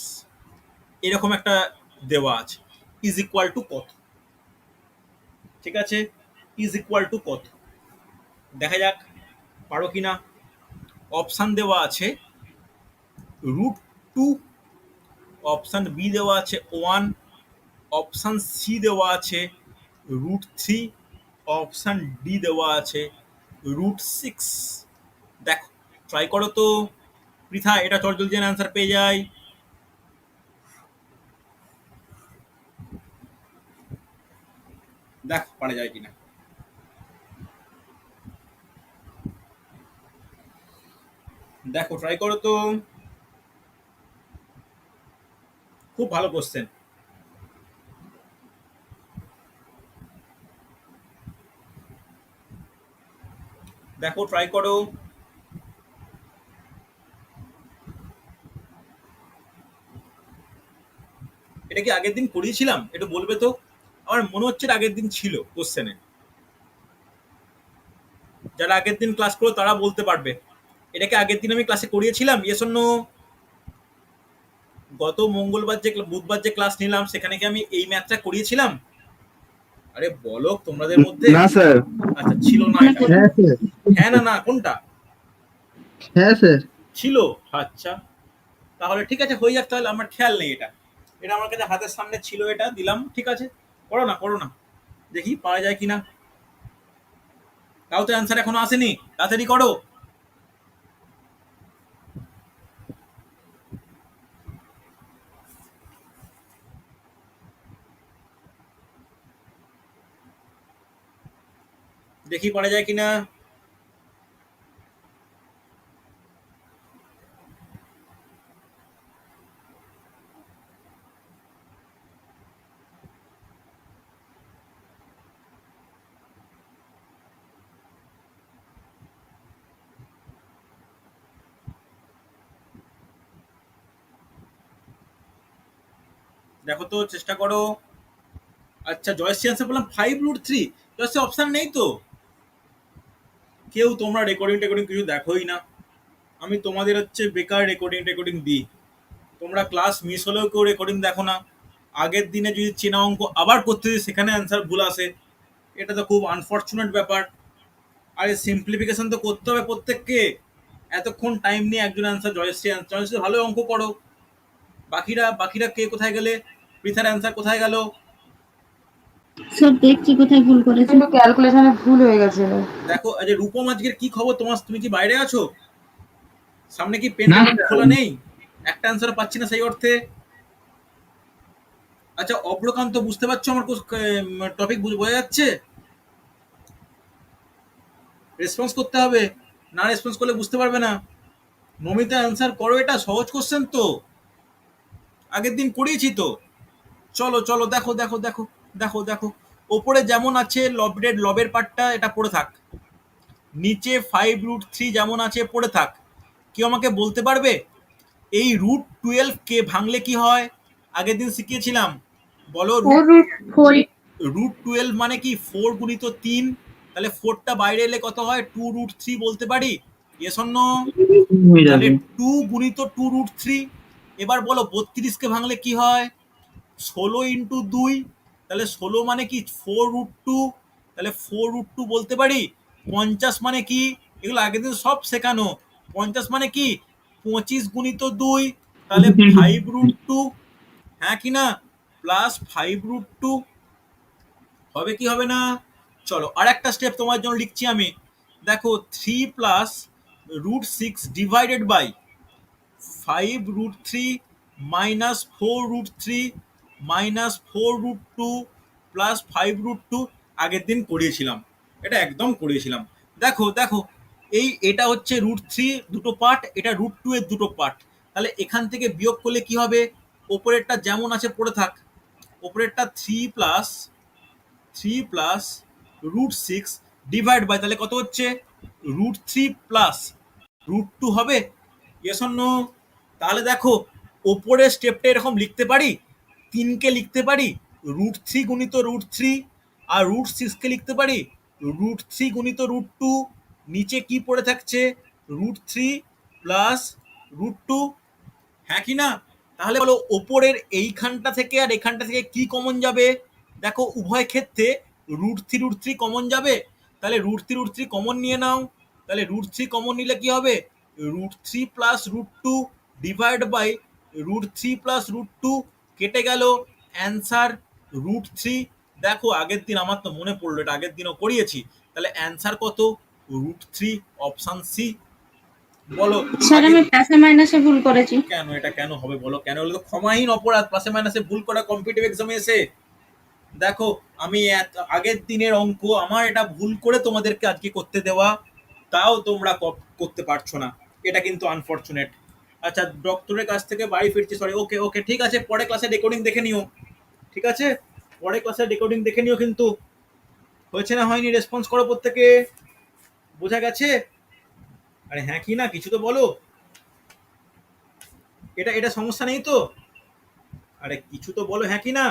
Speaker 1: এরকম একটা দেওয়া আছে। ইজ ইকুয়াল টু কত? ঠিক আছে, ইজ ইকুয়াল টু কত? দেখা যাক পারো কিনা। অপশান দেওয়া আছে √2, অপশান বি দেওয়া আছে 1, অপশান সি দেওয়া আছে √3, অপশান ডি দেওয়া আছে √6। দেখো ট্রাই করো তো। পৃথা, এটা চট জলদি অ্যান্সার পেয়ে যায়। দেখো পারা যায় কিনা। দেখো ট্রাই করো তো। খুব ভালো কোশ্চেন। দেখো ট্রাই করো। এটা কি আগের দিন করিয়েছিলাম? একটু বলবে তো। আমার মনে হচ্ছে এটা আগের দিন ছিল কোশ্চেনে। যারা আগের দিন ক্লাস করো তারা বলতে পারবে। এটাকে আগের দিন আমি ক্লাসে করিয়েছিলাম? Yes or no? গত মঙ্গলবার যে বুধবার যে ক্লাস নিলাম সেখানে কি আমি এই ম্যাথটা করিয়েছিলাম? আরে বলো তোমাদের মধ্যে।
Speaker 3: না স্যার।
Speaker 1: আচ্ছা, ছিল না
Speaker 2: মনে
Speaker 1: এটা?
Speaker 2: করি।
Speaker 3: হ্যাঁ স্যার।
Speaker 1: হ্যাঁ না না কোনটা?
Speaker 3: হ্যাঁ স্যার।
Speaker 1: ছিল। আচ্ছা, তাহলে ঠিক আছে, হয়ে যাক। তাহলে আমার খেয়াল নেই এটা। এটা আমার কাছে হাতের সামনে ছিল, এটা দিলাম। ঠিক আছে, করো না করো না, দেখি পারা যায় কিনা। তাও তো অ্যান্সার এখনো আসেনি, তাড়াতাড়ি করো। দেখি পারা যায় কিনা। দেখো তো, চেষ্টা করো। আচ্ছা, জয়শ্রী আনসার বললাম 5√3। জয়শ্রী অপশন নেই তো। কেউ তোমরা রেকর্ডিং টেকর্ডিং কিছু দেখোই না। আমি তোমাদের হচ্ছে বেকার রেকর্ডিং টেকর্ডিং দিই। তোমরা ক্লাস মিস হলেও কেউ রেকর্ডিং দেখো না। আগের দিনে যদি চেনা অঙ্ক আবার করতে দিই সেখানে অ্যান্সার ভুল আসে। এটা তো খুব আনফর্চুনেট ব্যাপার। আরে সিম্পলিফিকেশন তো করতে হবে প্রত্যেককে। এতক্ষণ টাইম নিয়ে একজন অ্যান্সার জয়শ্রী জয়শ্রী ভালো অঙ্ক করো। বাকিরা বাকিরা কে কোথায় গেলে? পৃথার অ্যান্সার কোথায় গেল?
Speaker 2: স্যার দেখছি কোথায় ভুল করেছে।
Speaker 4: কিন্তু ক্যালকুলেশনে ভুল হয়ে গেছে।
Speaker 1: দেখো, আজ রূপম আজকের কি খবর তোমার? তুমি কি বাইরে আছো? সামনে কি পেন
Speaker 3: না
Speaker 1: টেবিল
Speaker 3: স্যার,
Speaker 1: খোলা নেই? একটা অ্যান্সার পাচ্ছি না সেই অর্থে। আচ্ছা অব্রকান্ত, বুঝতে পারছো আমার টপিক বোঝা যাচ্ছে? রেসপন্স করতে হবে, না রেসপন্স করলে বুঝতে পারবে না। নমিতা অ্যান্সার করো, এটা সহজ কোশ্চেন তো, আগের দিন করিয়েছি তো। চলো চলো, দেখো দেখো দেখো দেখো দেখো। ওপরে যেমন আছে লবের পার্টটা এটা পড়ে থাক। নিচে 5√3 যেমন আছে পড়ে থাক। কেউ আমাকে বলতে পারবে এই √12 কে ভাঙলে কি হয়? আগের দিন শিখিয়েছিলাম। বলো,
Speaker 2: ফোর
Speaker 1: √12 মানে কি? 4 গুণিত 3। তাহলে 4টা বাইরে এলে কত হয়? 2√3 বলতে পারি। Yes or no?
Speaker 3: হয়ে
Speaker 1: তাহলে
Speaker 3: যাবে।
Speaker 1: 2 গুণিত 2√3। এবার বলো 32 কে ভাঙলে কি হয়? 16 ইন্টু 2। তাহলে 16 মানে কি? 4√2। তাহলে 4√2 বলতে পারি। 50 মানে কি? এগুলো আগের দিন সব শেখানো। 50 মানে কি? 25 গুণিত 2। তাহলে 5√2। হ্যাঁ কি না? প্লাস 5√2 হবে কি হবে না? চলো আর একটা স্টেপ তোমার জন্য লিখছি আমি। দেখো, 3 plus √6 divided by 5√3 minus 4√3 minus 4√2 plus 5√2। আগের দিন করিয়েছিলাম, এটা একদম করিয়েছিলাম। দেখো দেখো, এটা হচ্ছে √3 দুটো পার্ট, এটা √2 এর দুটো পার্ট। তাহলে এখান থেকে বিয়োগ করলে কি হবে? ওপরেরটা যেমন আছে পড়ে থাক। ওপরেরটা 3 প্লাস √6 ডিভাইড বাই, তাহলে কত হচ্ছে? √3 প্লাস √2 হবে। Yes or no? তাহলে দেখো, ওপরের স্টেপটা এরকম লিখতে পারি। 3কে লিখতে পারি √3 গুণিত √3, আর √6কে লিখতে পারি √3 গুণিত √2। নিচে কি পড়ে থাকছে? √3 প্লাস √2। হ্যাঁ কি না? তাহলে বলো, ওপরের এইখানটা থেকে আর এখানটা থেকে কি কমন যাবে? দেখো, উভয় ক্ষেত্রে √3 কমন যাবে। তাহলে √3 কমন নিয়ে নাও। তাহলে √3 কমন নিলে কি হবে? √3 প্লাস √2 ডিভাইড বাই √3 প্লাস √2। কেটে গেল, অ্যান্সার √3। দেখো, আগের দিন আমার তো মনে পড়লো, এটা আগের দিনও করিয়েছি। তাহলে অ্যান্সার কত? √3, অপশন সি। বলো।
Speaker 2: স্যার
Speaker 1: আগে
Speaker 2: আমি প্লাসে মাইনাসে ভুল করেছি।
Speaker 1: কেন এটা কেন হবে বলো? কেন হলে তো ক্ষমাহীন অপরাধ প্লাসে মাইনাসে ভুল করা কম্পিটিটিভ এক্সামে এসে। দেখো, আমি আগের দিনের অঙ্ক আমার এটা ভুল করে তোমাদেরকে আজকে করতে দেওয়া, তাও তোমরা করতে পারছো না। এটা কিন্তু আনফরচুনেট। আচ্ছা, ডক্টরের কাছ থেকে বাড়ি ফিরছি, সরি। ওকে ওকে, ঠিক আছে, পরে ক্লাসে রেকর্ডিং দেখে নিও। ঠিক আছে, পরে ক্লাসে রেকর্ডিং দেখে নিও কিন্তু। হয়েছে না হয়নি রেসপন্স করো প্রত্যেকে। বোঝা গেছে? আরে হ্যাঁ কি না, কিছু তো বলো। এটা এটা সমস্যা নেই তো? আরে কিছু তো বলো, হ্যাঁ কি না?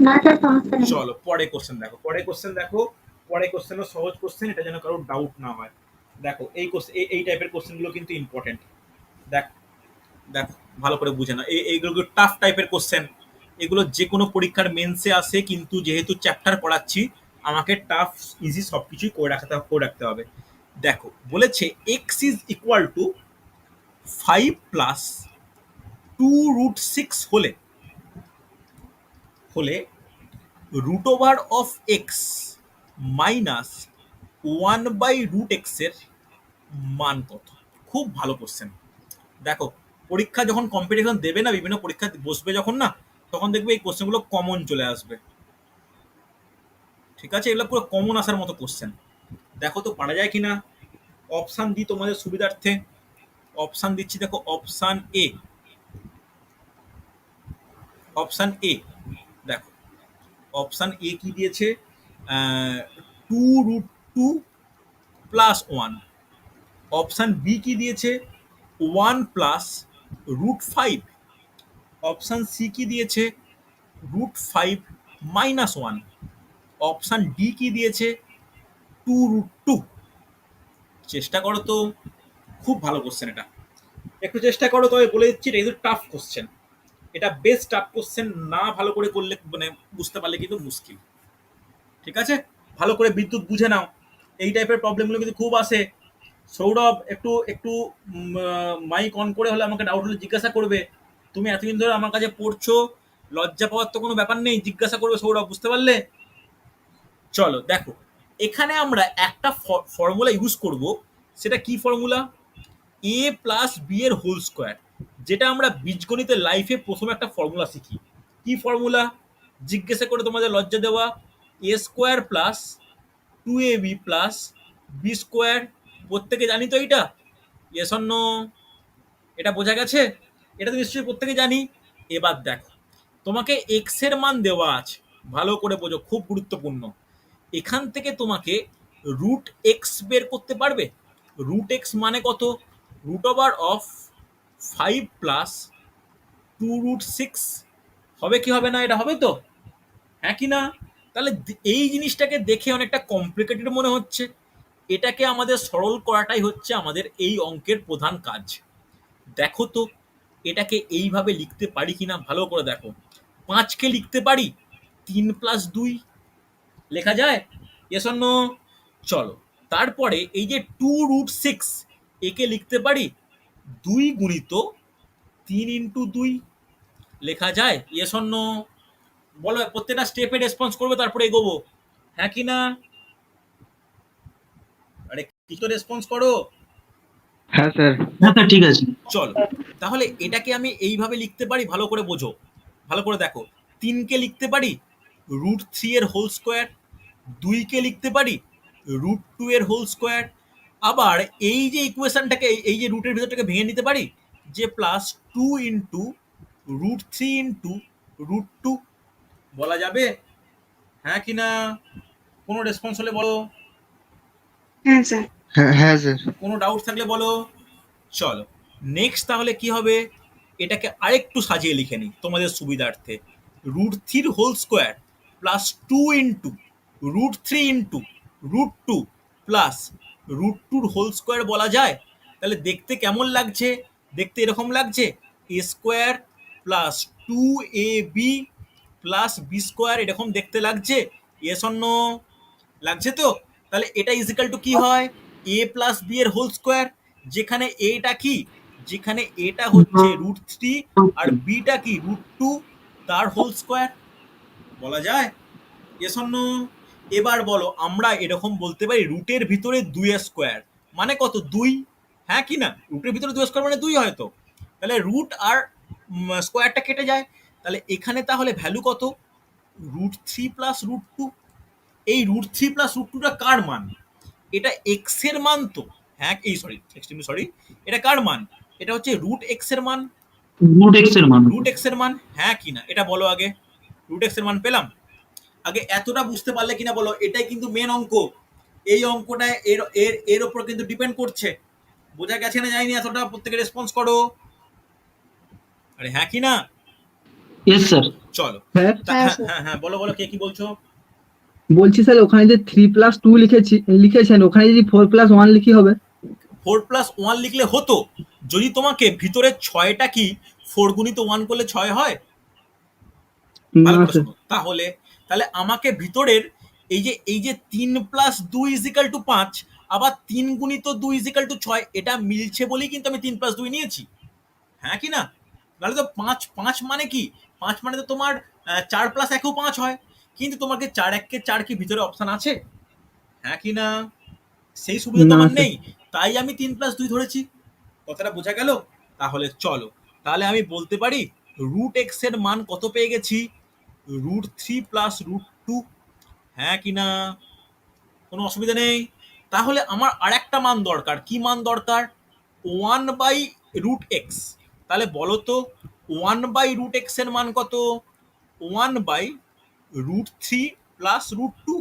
Speaker 2: না স্যার, সমস্যা নেই।
Speaker 1: চলো পরে কোশ্চেন দেখো, পরে কোশ্চেন দেখো। পরে কোশ্চেনও সহজ কোশ্চেন, এটা যেন কারোর ডাউট না হয়। দেখো, এই কোশ্চেন, এই টাইপের কোশ্চেনগুলো কিন্তু ইম্পর্টেন্ট। দেখ দেখো, ভালো করে বুঝে না। এইগুলো টাফ টাইপের কোশ্চেন। এগুলো যে কোনো পরীক্ষার মেন্সে আসে, কিন্তু যেহেতু চ্যাপ্টার পড়াচ্ছি আমাকে টাফ ইজি সব কিছুই করে রাখতে হবে। দেখো, বলেছে x is equal to 5 plus 2√6 হলে হলে root over of x minus 1/√x এর মান কত? খুব ভালো কোশ্চেন। দেখো, পরীক্ষা যখন কম্পিটিশন দেবে না, বিভিন্ন পরীক্ষা বসবে যখন না, তখন দেখবে এই কোশ্চেনগুলো কমন চলে আসবে। ঠিক আছে, এগুলো পুরো কমন আসার মতো কোশ্চেন। দেখো তো পারা যায় কিনা। অপশান দিই তোমাদের সুবিধার্থে। অপশান দিচ্ছি, দেখো অপশান এ। অপশান এ, দেখো অপশান এ কি দিয়েছে? 2√2 প্লাস 1। অপশান বি কি দিয়েছে? 1 প্লাস √5। অপশান সি কি দিয়েছে? √5 মাইনাস 1। অপশান ডি কি দিয়েছে? 2√2। চেষ্টা করো তো, খুব ভালো কোশ্চেন এটা, একটু চেষ্টা করো। তবে বলে দিচ্ছি এটা কিন্তু টাফ কোশ্চেন, এটা বেস্ট টাফ কোশ্চেন, না ভালো করে করলে মানে বুঝতে পারলে কিন্তু মুশকিল। ঠিক আছে, ভালো করে বিদ্যুৎ বুঝে নাও, এই টাইপের প্রবলেমগুলো কিন্তু খুব আসে। সৌরভ একটু একটু মাইক অন করে হলে আমাকে ডাউট হলে জিজ্ঞাসা করবে। তুমি এতদিন ধরে আমার কাছে পড়ছো, লজ্জা পাওয়ার তো কোনো ব্যাপার নেই, জিজ্ঞাসা করবে সৌরভ, বুঝতে পারলে? চলো দেখো, এখানে আমরা একটা ফর্মুলা ইউজ করব। সেটা কি ফর্মুলা? এ প্লাস বি এর হোল স্কোয়ার, যেটা আমরা বীজগণিতের লাইফে প্রথমে একটা ফর্মুলা শিখি। কি ফর্মুলা? জিজ্ঞাসা করে তোমাদের লজ্জা দেওয়া, A square plus 2ab plus B square. প্রত্যেকে জানি তো এইটা? Yes or no? এটা বোঝা গেছে? এটা তো নিশ্চয়ই প্রত্যেকে জানি। এবার দেখো, তোমাকে এক্স এর মান দেওয়া আছে, ভালো করে বোঝো, খুব গুরুত্বপূর্ণ। এখান থেকে তোমাকে √x বের করতে পারবে। √x মানে কত? √5 প্লাস 2√6 হবে কি হবে না? এটা হবে তো, হ্যাঁ কি না? তাহলে এই জিনিসটাকে দেখে অনেকটা কমপ্লিকেটেড মনে হচ্ছে, এটাকে আমাদের সরল করাটাই হচ্ছে আমাদের এই অঙ্কের প্রধান কাজ। দেখো তো এটাকে এইভাবে লিখতে পারি কিনা, ভালো করে দেখো। 5কে লিখতে পারি 3 প্লাস 2, লেখা যায়? Yes or no? চলো, তারপরে এই যে 2√6, একে লিখতে পারি 2 গুণিত 3 ইন্টু 2, লেখা যায়? Yes or no? বলো, প্রত্যেকটা স্টেপে রেসপন্স করবে, তারপরে এগোবো, হ্যাঁ কি না? আরে কিছু রেসপন্স করো।
Speaker 3: হ্যাঁ স্যার।
Speaker 5: হ্যাঁ স্যার, ঠিক আছে।
Speaker 1: চলো, তাহলে এটাকে আমি এইভাবে লিখতে পারি, ভালো করে বোঝো, ভালো করে দেখো। 3কে লিখতে পারি √3 এর হোল স্কোয়ার, 2কে লিখতে পারি √2 এর হোল স্কোয়ার। আবার এই যে ইকুয়েশনটাকে, এই যে রুটের ভিতরটাকে ভেঙে নিতে পারি, যে প্লাস 2 ইন্টু √3 ইন্টু √2, বলা যাবে? হ্যাঁ কি না? কোনো রেসপন্স হলে বলো,
Speaker 4: হ্যাঁ স্যার।
Speaker 3: হ্যাঁ হ্যাঁ স্যার।
Speaker 1: কোনো ডাউট থাকলে বলো। চলো নেক্সট তাহলে কি হবে, এটাকে আরেকটু সাজিয়ে লিখে নিই তোমাদের সুবিধার্থে। √3 whole square plus 2 into √3 into √2 plus √2 whole square বলা যায়। তাহলে দেখতে কেমন লাগছে? দেখতে এরকম লাগছে, A square plus 2ab plus B square, এরকম দেখতে লাগছে? Yes or no? লাগছে তো? তাহলে এটা ইজিক্যাল টু কি হয়? এ প্লাস বি এর হোল স্কোয়ার, যেখানে এটা কি, যেখানে এটা হচ্ছে √3 আর বিটা কি √2, তার হোল স্কোয়ার, বলা যায়? Yes or no? এবার বলো, আমরা এরকম বলতে পারি রুটের ভিতরে 2 স্কোয়ার মানে কত? 2, হ্যাঁ কি না? রুটের ভিতরে 2 স্কোয়ার মানে 2 হয়তো। তাহলে রুট আর স্কোয়ারটা কেটে যায়, তাহলে এখানে তাহলে ভ্যালু কত? √3 প্লাস √2। এই √3 প্লাস √2টা কার মান? এটা এক্স এর মান তো, হ্যাঁ এই সরি এক্সট্রিমলি সরি, এটা কার মান? এটা হচ্ছে √x এর মান।
Speaker 5: √x এর মান।
Speaker 1: √x এর মান, হ্যাঁ কি না? এটা বলো আগে, √x এর মান পেলাম। আগে এতটা বুঝতে পারলে কিনা বলো, এটাই কিন্তু মেন অঙ্ক। এই অঙ্কটা এর এর এর উপর কিন্তু ডিপেন্ড করছে। বোঝা গেছে না যায়নি? এতটা প্রত্যেকে রেসপন্স করো, আরে হ্যাঁ কি না?
Speaker 5: Yes sir.
Speaker 1: চলো,
Speaker 3: স্যার
Speaker 1: হ্যাঁ হ্যাঁ হ্যাঁ বলো বলো, কে কি বলছো?
Speaker 3: বলছি স্যার, ওখানে যে 3+2 লিখেছেন, ওখানে যদি 4+1 লিখি হবে?
Speaker 1: 4+1 লিখলে হতো, যদি তোমাকে ভিতরে 6টা কি 4 গুণিত 1 করলে 6 হয়? ভালো
Speaker 3: না
Speaker 1: করে
Speaker 3: স্যার।
Speaker 1: শোনো তাহলে। তাহলে আমাকে ভিতরের এই যে 3 প্লাস 2 ইজিক্যাল টু 5, আবার 3 গুণিত 2 ইজিক্যাল টু 6, এটা মিলছে বলেই কিন্তু আমি 3 প্লাস 2 নিয়েছি, হ্যাঁ কি না? নাহলে তো 5 5 মানে কি, 5 মানে তো তোমার 4 প্লাস 1ও 5 হয়, কিন্তু তোমাকে 4 1 4 কি ভিতরে অপশন আছে, হ্যাঁ কি না? সেই সুবিধা তো
Speaker 3: না
Speaker 1: আমার
Speaker 3: স্যার।
Speaker 1: নেই, তাই আমি 3 প্লাস 2 ধরেছি। কথাটা বোঝা গেল? তাহলে চলো, তাহলে আমি বলতে পারি √x এর মান কত পেয়ে গেছি? √3 প্লাস √2, হ্যাঁ কি না? কোনো অসুবিধা নেই। তাহলে আমার আর একটা মান দরকার, কি মান দরকার? 1/√x। তাহলে বলো তো 1/√x এর মান কত? 1/√3 প্লাস √2।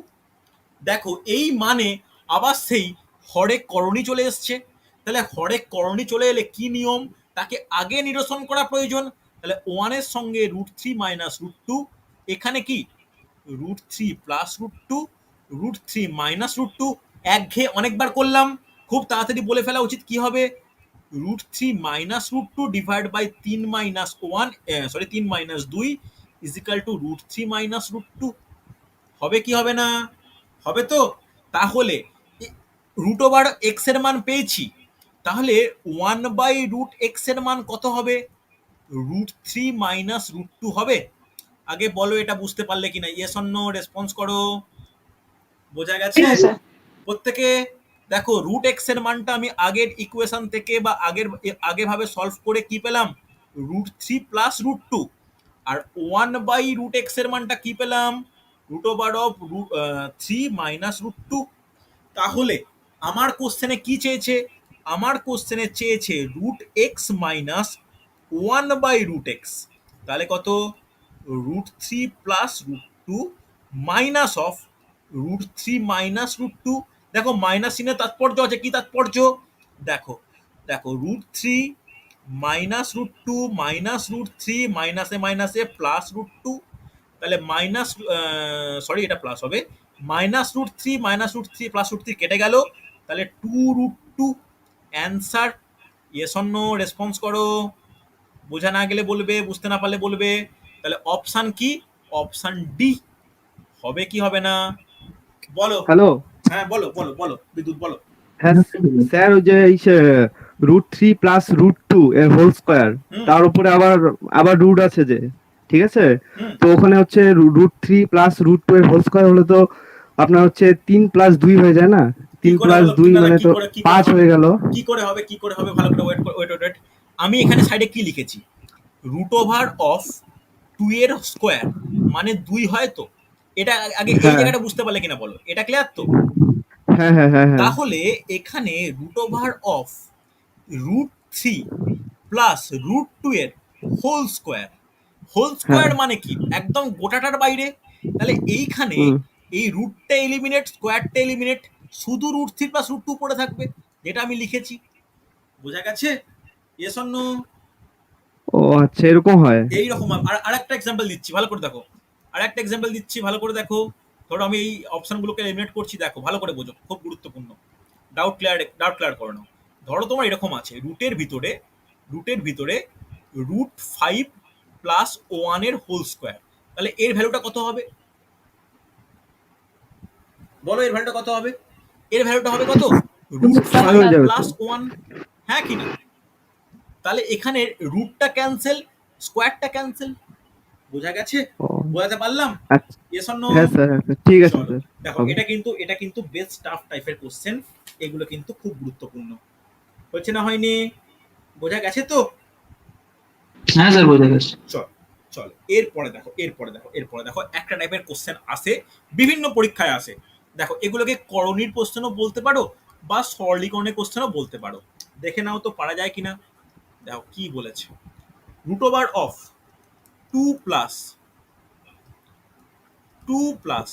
Speaker 1: দেখো এই মানে আবার সেই হরেক করণী চলে এসছে। তাহলে হরেক করণী চলে এলে কি নিয়ম, তাকে আগে নিরসন করা প্রয়োজন, তাহলে 1 এর সঙ্গে √3 মাইনাস √2, এখানে কি √3 প্লাস √2, √3 মাইনাস √2, একঘেয়ে অনেকবার করলাম, খুব তাড়াতাড়ি বলে ফেলা উচিত কি হবে, √3 minus √2 divide by 3 minus 1, sorry 3 minus 2 is equal to √3 minus √2। হবে কি হবে না? হবে তো। তাহলে রুট ওভার এক্স এর মান পেয়েছি, তাহলে 1/√x এর মান কত হবে? √3 মাইনাস √2 হবে। আগে বলো এটা বুঝতে পারলে কিনা, ইয়েস অর নো রেসপন্স করো। বোঝা গেছে
Speaker 4: হ্যাঁ স্যার।
Speaker 1: প্রত্যেকে? দেখো √x এর মানটা আমি আগের ইকুয়েশন থেকে বা আগে ভাবে সলভ করে কি পেলাম, √3 প্লাস √2, আর 1/√x এর মানটা কি পেলাম, √3 মাইনাস √2। তাহলে আমার কোশ্চেনে কি চেয়েছে, আমার কোশ্চেনে চেয়েছে √x মাইনাস 1/√x, তাহলে কত, √3 প্লাস √2 মাইনাস অফ √3 মাইনাস √2। দেখো মাইনাস চিহ্নের তাৎপর্য আছে, কি তাৎপর্য, দেখো দেখো √3 মাইনাস √2 মাইনাস √3 মাইনাসে মাইনাসে প্লাস √2, তাহলে মাইনাস, সরি এটা প্লাস হবে, মাইনাস √3 মাইনাস √3 প্লাস √3 কেটে গেল, তাহলে 2√2 answer. Yes or no response করো। বোঝা না গেলে বলবে, বুঝতে না পারলে বলবে। তাহলে অপশান কি, অপশান ডি। হবে কি হবে না বলো?
Speaker 3: হ্যালো,
Speaker 1: হ্যাঁ বলো বলো বলো বিদ্যুৎ বলো।
Speaker 3: হ্যাঁ স্যার, ওই যে √3 + √2 এর হোল স্কয়ার,
Speaker 1: হুম
Speaker 3: তার উপরে আবার আবার রুট আছে যে, ঠিক আছে,
Speaker 1: হুম
Speaker 3: তো ওখানে হচ্ছে √3 + √2 এর হোল স্কয়ার হলে তো আপনার হচ্ছে 3 + 2 হয়ে যায় না,
Speaker 1: কি
Speaker 3: 3
Speaker 1: করে হলো
Speaker 3: + 2
Speaker 1: না,
Speaker 3: মানে
Speaker 1: কি
Speaker 3: তো
Speaker 1: করে কি করে
Speaker 3: 5
Speaker 1: হবে,
Speaker 3: হয়ে গেল।
Speaker 1: কি করে হবে, কি করে হবে, ভালো করে ওয়েট ওয়েট ওয়েট। আমি এখানে সাইডে কি লিখেছি, √2 এর স্কোয়ার মানে 2 হয় তো। এটা আগে এই
Speaker 3: হ্যাঁ
Speaker 1: জায়গাটা বুঝতে পারলে কিনা বলো, এটা ক্লিয়ার তো?
Speaker 3: হ্যাঁ হ্যাঁ হ্যাঁ হ্যাঁ।
Speaker 1: তাহলে এখানে √3 প্লাস √2 এর হোল স্কোয়ার, হোল
Speaker 3: হ্যাঁ
Speaker 1: স্কোয়ার মানে কি একদম গোটাটার বাইরে, তাহলে এইখানে
Speaker 3: হুম।
Speaker 1: এই রুটটা এলিমিনেট, স্কোয়ারটা এলিমিনেট, শুধু √3 প্লাস √2 পড়ে থাকবে, যেটা আমি লিখেছি। বোঝা গেছে? Yes or no?
Speaker 3: ও আচ্ছা, এরকম হয়।
Speaker 1: এইরকম। আর আরেকটা এক্সাম্পল দিচ্ছি, ভালো করে দেখো, আরেকটা এক্সাম্পল দিচ্ছি, ভালো করে দেখো। ধরো আমি এই অপশনগুলোকে এলিমিনেট করছি, দেখো ভালো করে বোঝো, খুব গুরুত্বপূর্ণ। ডাউট ক্লিয়ার করো না। ধরো তোমার এরকম আছে, রুটের ভিতরে √5 প্লাস 1 এর হোল স্কোয়ার, তাহলে এর ভ্যালুটা কত হবে বলো, এর ভ্যালুটা কত হবে, এর ভ্যালুটা হবে কত,
Speaker 3: ছয় হয়ে
Speaker 1: √5
Speaker 3: যাবে তো।
Speaker 1: প্লাস 1, হ্যাঁ কি না? তাহলে এখানে রুটটা ক্যান্সেল, স্কোয়ারটা ক্যান্সেল। বোঝা গেছে?
Speaker 3: ও
Speaker 1: বোঝাতে পারলাম?
Speaker 3: আচ্ছা।
Speaker 1: Yes or no?
Speaker 3: হ্যাঁ স্যার, হ্যাঁ স্যার, ঠিক আছে
Speaker 1: চলো
Speaker 3: স্যার।
Speaker 1: দেখো,
Speaker 3: হবে।
Speaker 1: এটা কিন্তু বেস্ট টাফ টাইপের কোশ্চেন, এগুলো কিন্তু খুব গুরুত্বপূর্ণ। হচ্ছে না হয়নি? বোঝা গেছে তো?
Speaker 5: হ্যাঁ স্যার, বোঝা গেছে।
Speaker 1: চল চল এরপরে দেখো একটা টাইপের কোশ্চেন আসে, বিভিন্ন পরীক্ষায় আসে। দেখো এগুলোকে করণীর কোশ্চেনও বলতে পারো বা সরলীকরণের কোশ্চেনও বলতে পারো। দেখে নাও তো পারা যায় কিনা। দেখো কি বলেছে, √of 2 plus 2 plus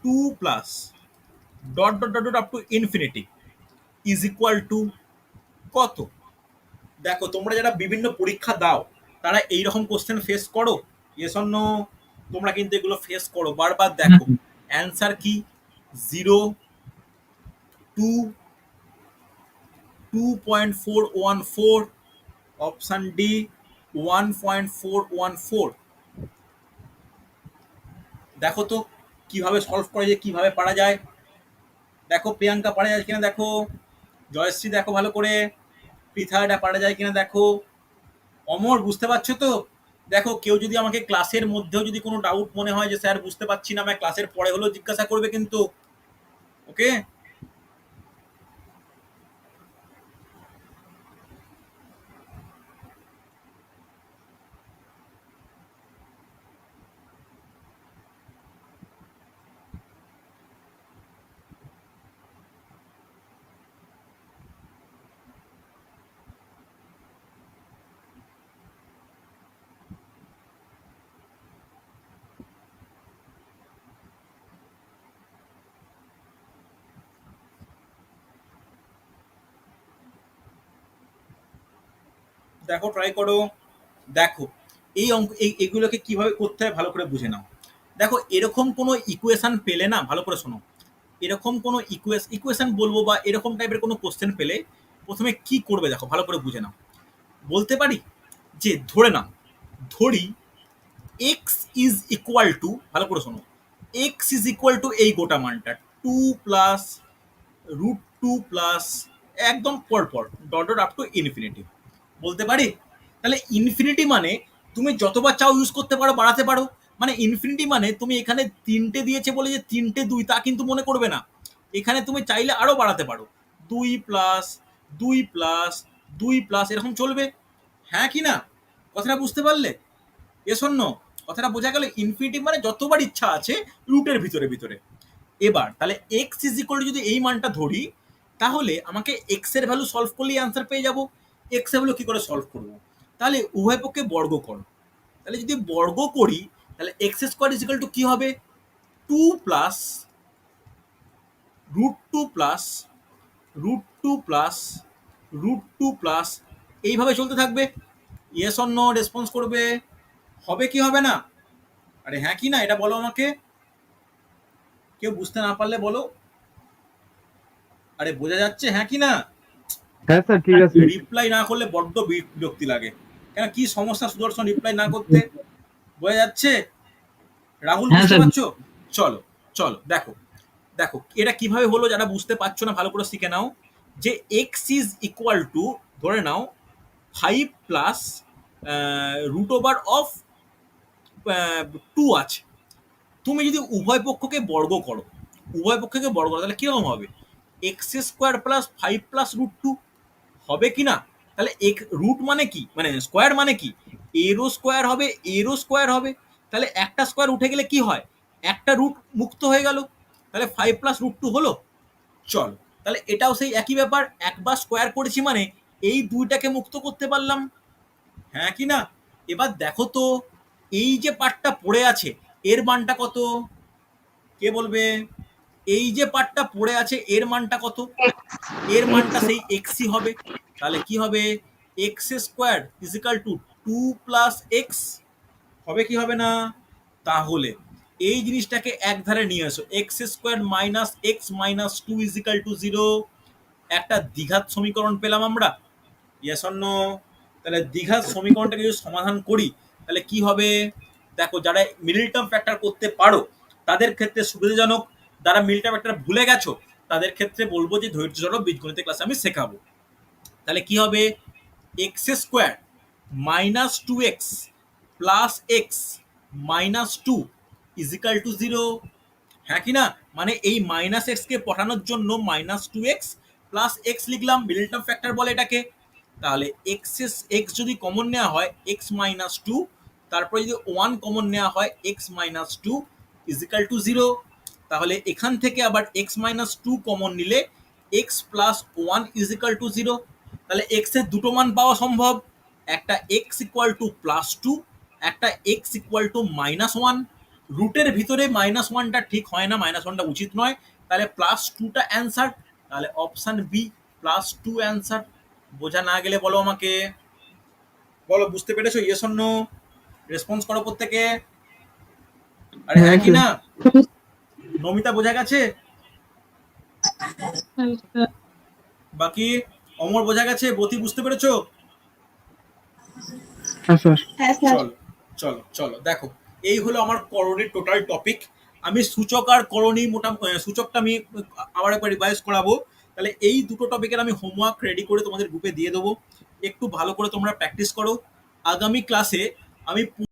Speaker 1: 2 plus dot dot dot dot up to infinity is equal two কত? দেখো তোমরা যারা বিভিন্ন পরীক্ষা দাও তারা এইরকম কোশ্চেন ফেস করো, ইয়েস অর নো? তোমরা কিন্তু এগুলো ফেস করো বারবার। দেখো
Speaker 5: হুম।
Speaker 1: অ্যান্সার কি, 0, 2, 2.414, অপশন ডি 1.414। দেখো তো কিভাবে সলভ করা যায়, কিভাবে পারা যায়। দেখো প্রিয়াঙ্কা পারা যায় কিনা দেখো, জয়শ্রী দেখো ভালো করে, পৃথা এটা পারা যায় কিনা দেখো, অমর বুঝতে পারছো তো? দেখো কেউ যদি আমাকে ক্লাসের মধ্যেও যদি কোনো ডাউট মনে হয় যে স্যার বুঝতে পারছি না, আমায় ক্লাসের পরে হলেও জিজ্ঞাসা করবে কিন্তু, ওকে? দেখো ট্রাই করো। দেখো এই অঙ্ক এগুলোকে কিভাবে করতে হয় ভালো করে বুঝে নাও। দেখো এরকম কোনো ইকুয়েশন পেলে না, ভালো করে শোনো, এরকম কোনো ইকুয়েশন বলবো বা এরকম টাইপের কোনো কোশ্চেন পেলে প্রথমে কি করবে দেখো ভালো করে বুঝে নাও। বলতে পারি যে ধরি এক্স ইজ ইকুয়াল টু, ভালো করে শোনো, এক্স ইজ ইকুয়াল টু এই গোটা মানটা 2 প্লাস √2 প্লাস একদম পরপর dot dot up to infinity. বলতে পারি তাহলে ইনফিনিটি মানে তুমি যতবার চাও ইউজ করতে পারো, বাড়াতে পারো। মানে ইনফিনিটি মানে তুমি এখানে 3টে দিয়েছে বলে যে 3টে 2 তা কিন্তু মনে করবে না, এখানে তুমি চাইলে আরো বাড়াতে পারো, 2 প্লাস 2 প্লাস 2 প্লাস এরকম চলবে। হ্যাঁ কি না? কথাটা বুঝতে পারলে? Yes or no? কথাটা বোঝা গেল? ইনফিনিটি মানে যতবার ইচ্ছা আছে রুটের ভিতরে ভিতরে। এবার তাহলে এক্স ইজ ইকুয়াল যদি এই মানটা ধরি, তাহলে আমাকে এক্স এর ভ্যালু সলভ করলেই অ্যান্সার পেয়ে যাবো। এক্স এর ভ্যালু কি করে সলভ করবো? তাহলে উভয় পক্ষে বর্গ করো। তাহলে যদি বর্গ করি তাহলে x square is equal two কি হবে? 2 প্লাস √2 প্লাস √2 প্লাস √2 প্লাস এইভাবে চলতে থাকবে। ইয়েস অর নো রেসপন্স করবে। হবে কি হবে না? আরে হ্যাঁ কি না এটা বলো আমাকে। কেউ বুঝতে না পারলে বলো। আরে বোঝা যাচ্ছে হ্যাঁ কি না?
Speaker 3: হ্যাঁ স্যার ঠিক আছে।
Speaker 1: রিপ্লাই না করলে বড্ড বিরক্তি লাগে। কেন কি সমস্যা সুদর্শন রিপ্লাই না করতে? বোঝা যাচ্ছে? রাহুল
Speaker 5: হ্যাঁ,
Speaker 1: বুঝতে
Speaker 5: স্যার।
Speaker 1: পারছো? চলো চলো দেখো দেখো এটা কিভাবে হলো, যারা বুঝতে পারছো না ভালো করে শিখে নাও। যে এক্স ইজ ইকুয়াল টু ধরে নাও 5 প্লাস √2 আছে। তুমি যদি উভয় পক্ষকে বর্গ করো, তাহলে কিরকম হবে? এক্স স্কোয়ার প্লাস 5 প্লাস √2 হবে কি না? তাহলে রুট মানে কি, মানে স্কোয়ার মানে কি, এরও স্কোয়ার হবে, এরও স্কোয়ার হবে। তাহলে একটা স্কোয়ার উঠে গেলে কি হয়? একটা রুট মুক্ত হয়ে গেল। তাহলে 5 প্লাস √2 হলো। চল তাহলে এটাও সেই একই ব্যাপার, একবার স্কোয়ার করেছি মানে এই দুইটাকে মুক্ত করতে পারলাম। হ্যাঁ কি না? এবার দেখো তো এই যে পার্টটা পড়ে আছে এর মানটা কত? কে বলবে? এই যে পার্টটা পড়ে আছে এর মানটা কত? এর মানটা সেই এক্সই হবে। তাহলে কি হবে? X square is equal two 2 plus x. হবে কি হবে না? তাহলে এই জিনিসটাকে এক ধারে নিয়ে আসো, x square minus x minus 2 is equal to 0। একটা দ্বিঘাত সমীকরণ পেলাম আমরা। Yes or no? তাহলে দ্বিঘাত সমীকরণটাকে যদি সমাধান করি তাহলে কি হবে? দেখো যারা মিডল টার্ম ফ্যাক্টর করতে পারো তাদের ক্ষেত্রে সুবিধাজনক, যারা মিডল টার্ম ফ্যাক্টর ভুলে গেছো তাদের ক্ষেত্রে বলবো যে ধৈর্য ধরো, বীজগণিতের ক্লাসে আমি শেখাবো। তাহলে কি হবে? X square minus 2x plus x minus 2 is equal to 0। হ্যাঁ কি না? মানে এই মাইনাস এক্সকে পঠানোর জন্য -2x প্লাস এক্স লিখলাম, মিডল টার্ম ফ্যাক্টর বলে এটাকে। তাহলে এক্স যদি কমন নেওয়া হয় এক্স মাইনাস 2, তারপরে যদি 1 কমন নেওয়া হয় x minus 2 is equal to 0। তাহলে এখান থেকে আবার এক্স মাইনাস 2 কমন নিলে x plus 1 is equal to 0। তাহলে এক্স এর দুটো মান পাওয়া সম্ভব, একটা এক্স ইকুয়াল টু +2, একটা এক্স ইকুয়াল টু -1। রুটের ভিতরে -1টা ঠিক হয় না, -1টা উচিত নয়। তাহলে +2টা অ্যান্সার। তাহলে অপশন বি +2 অ্যান্সার। বোঝা না গেলে বলো আমাকে। বলো বুঝতে পেরেছো? Yes or no? রেসপন্স করো প্রত্যেকে। আরে হ্যাঁ কি না? নমিতা বোঝা গেছে? বাকি অমর বোঝা গেছে? বতি বুঝতে পেরেছো?
Speaker 3: হ্যাঁ স্যার।
Speaker 4: হ্যাঁ স্যার।
Speaker 1: চলো চলো চলো দেখো এই হলো আমার করণীর টোটাল টপিক। আমি সূচক আর করণী সূচকটা আমি আবার একবার রিভাইজ করাবো। তাহলে এই দুটো টপিকের আমি হোমওয়ার্ক রেডি করে তোমাদের গ্রুপে দিয়ে দেবো, একটু ভালো করে তোমরা প্র্যাকটিস করো। আগামী ক্লাসে আমি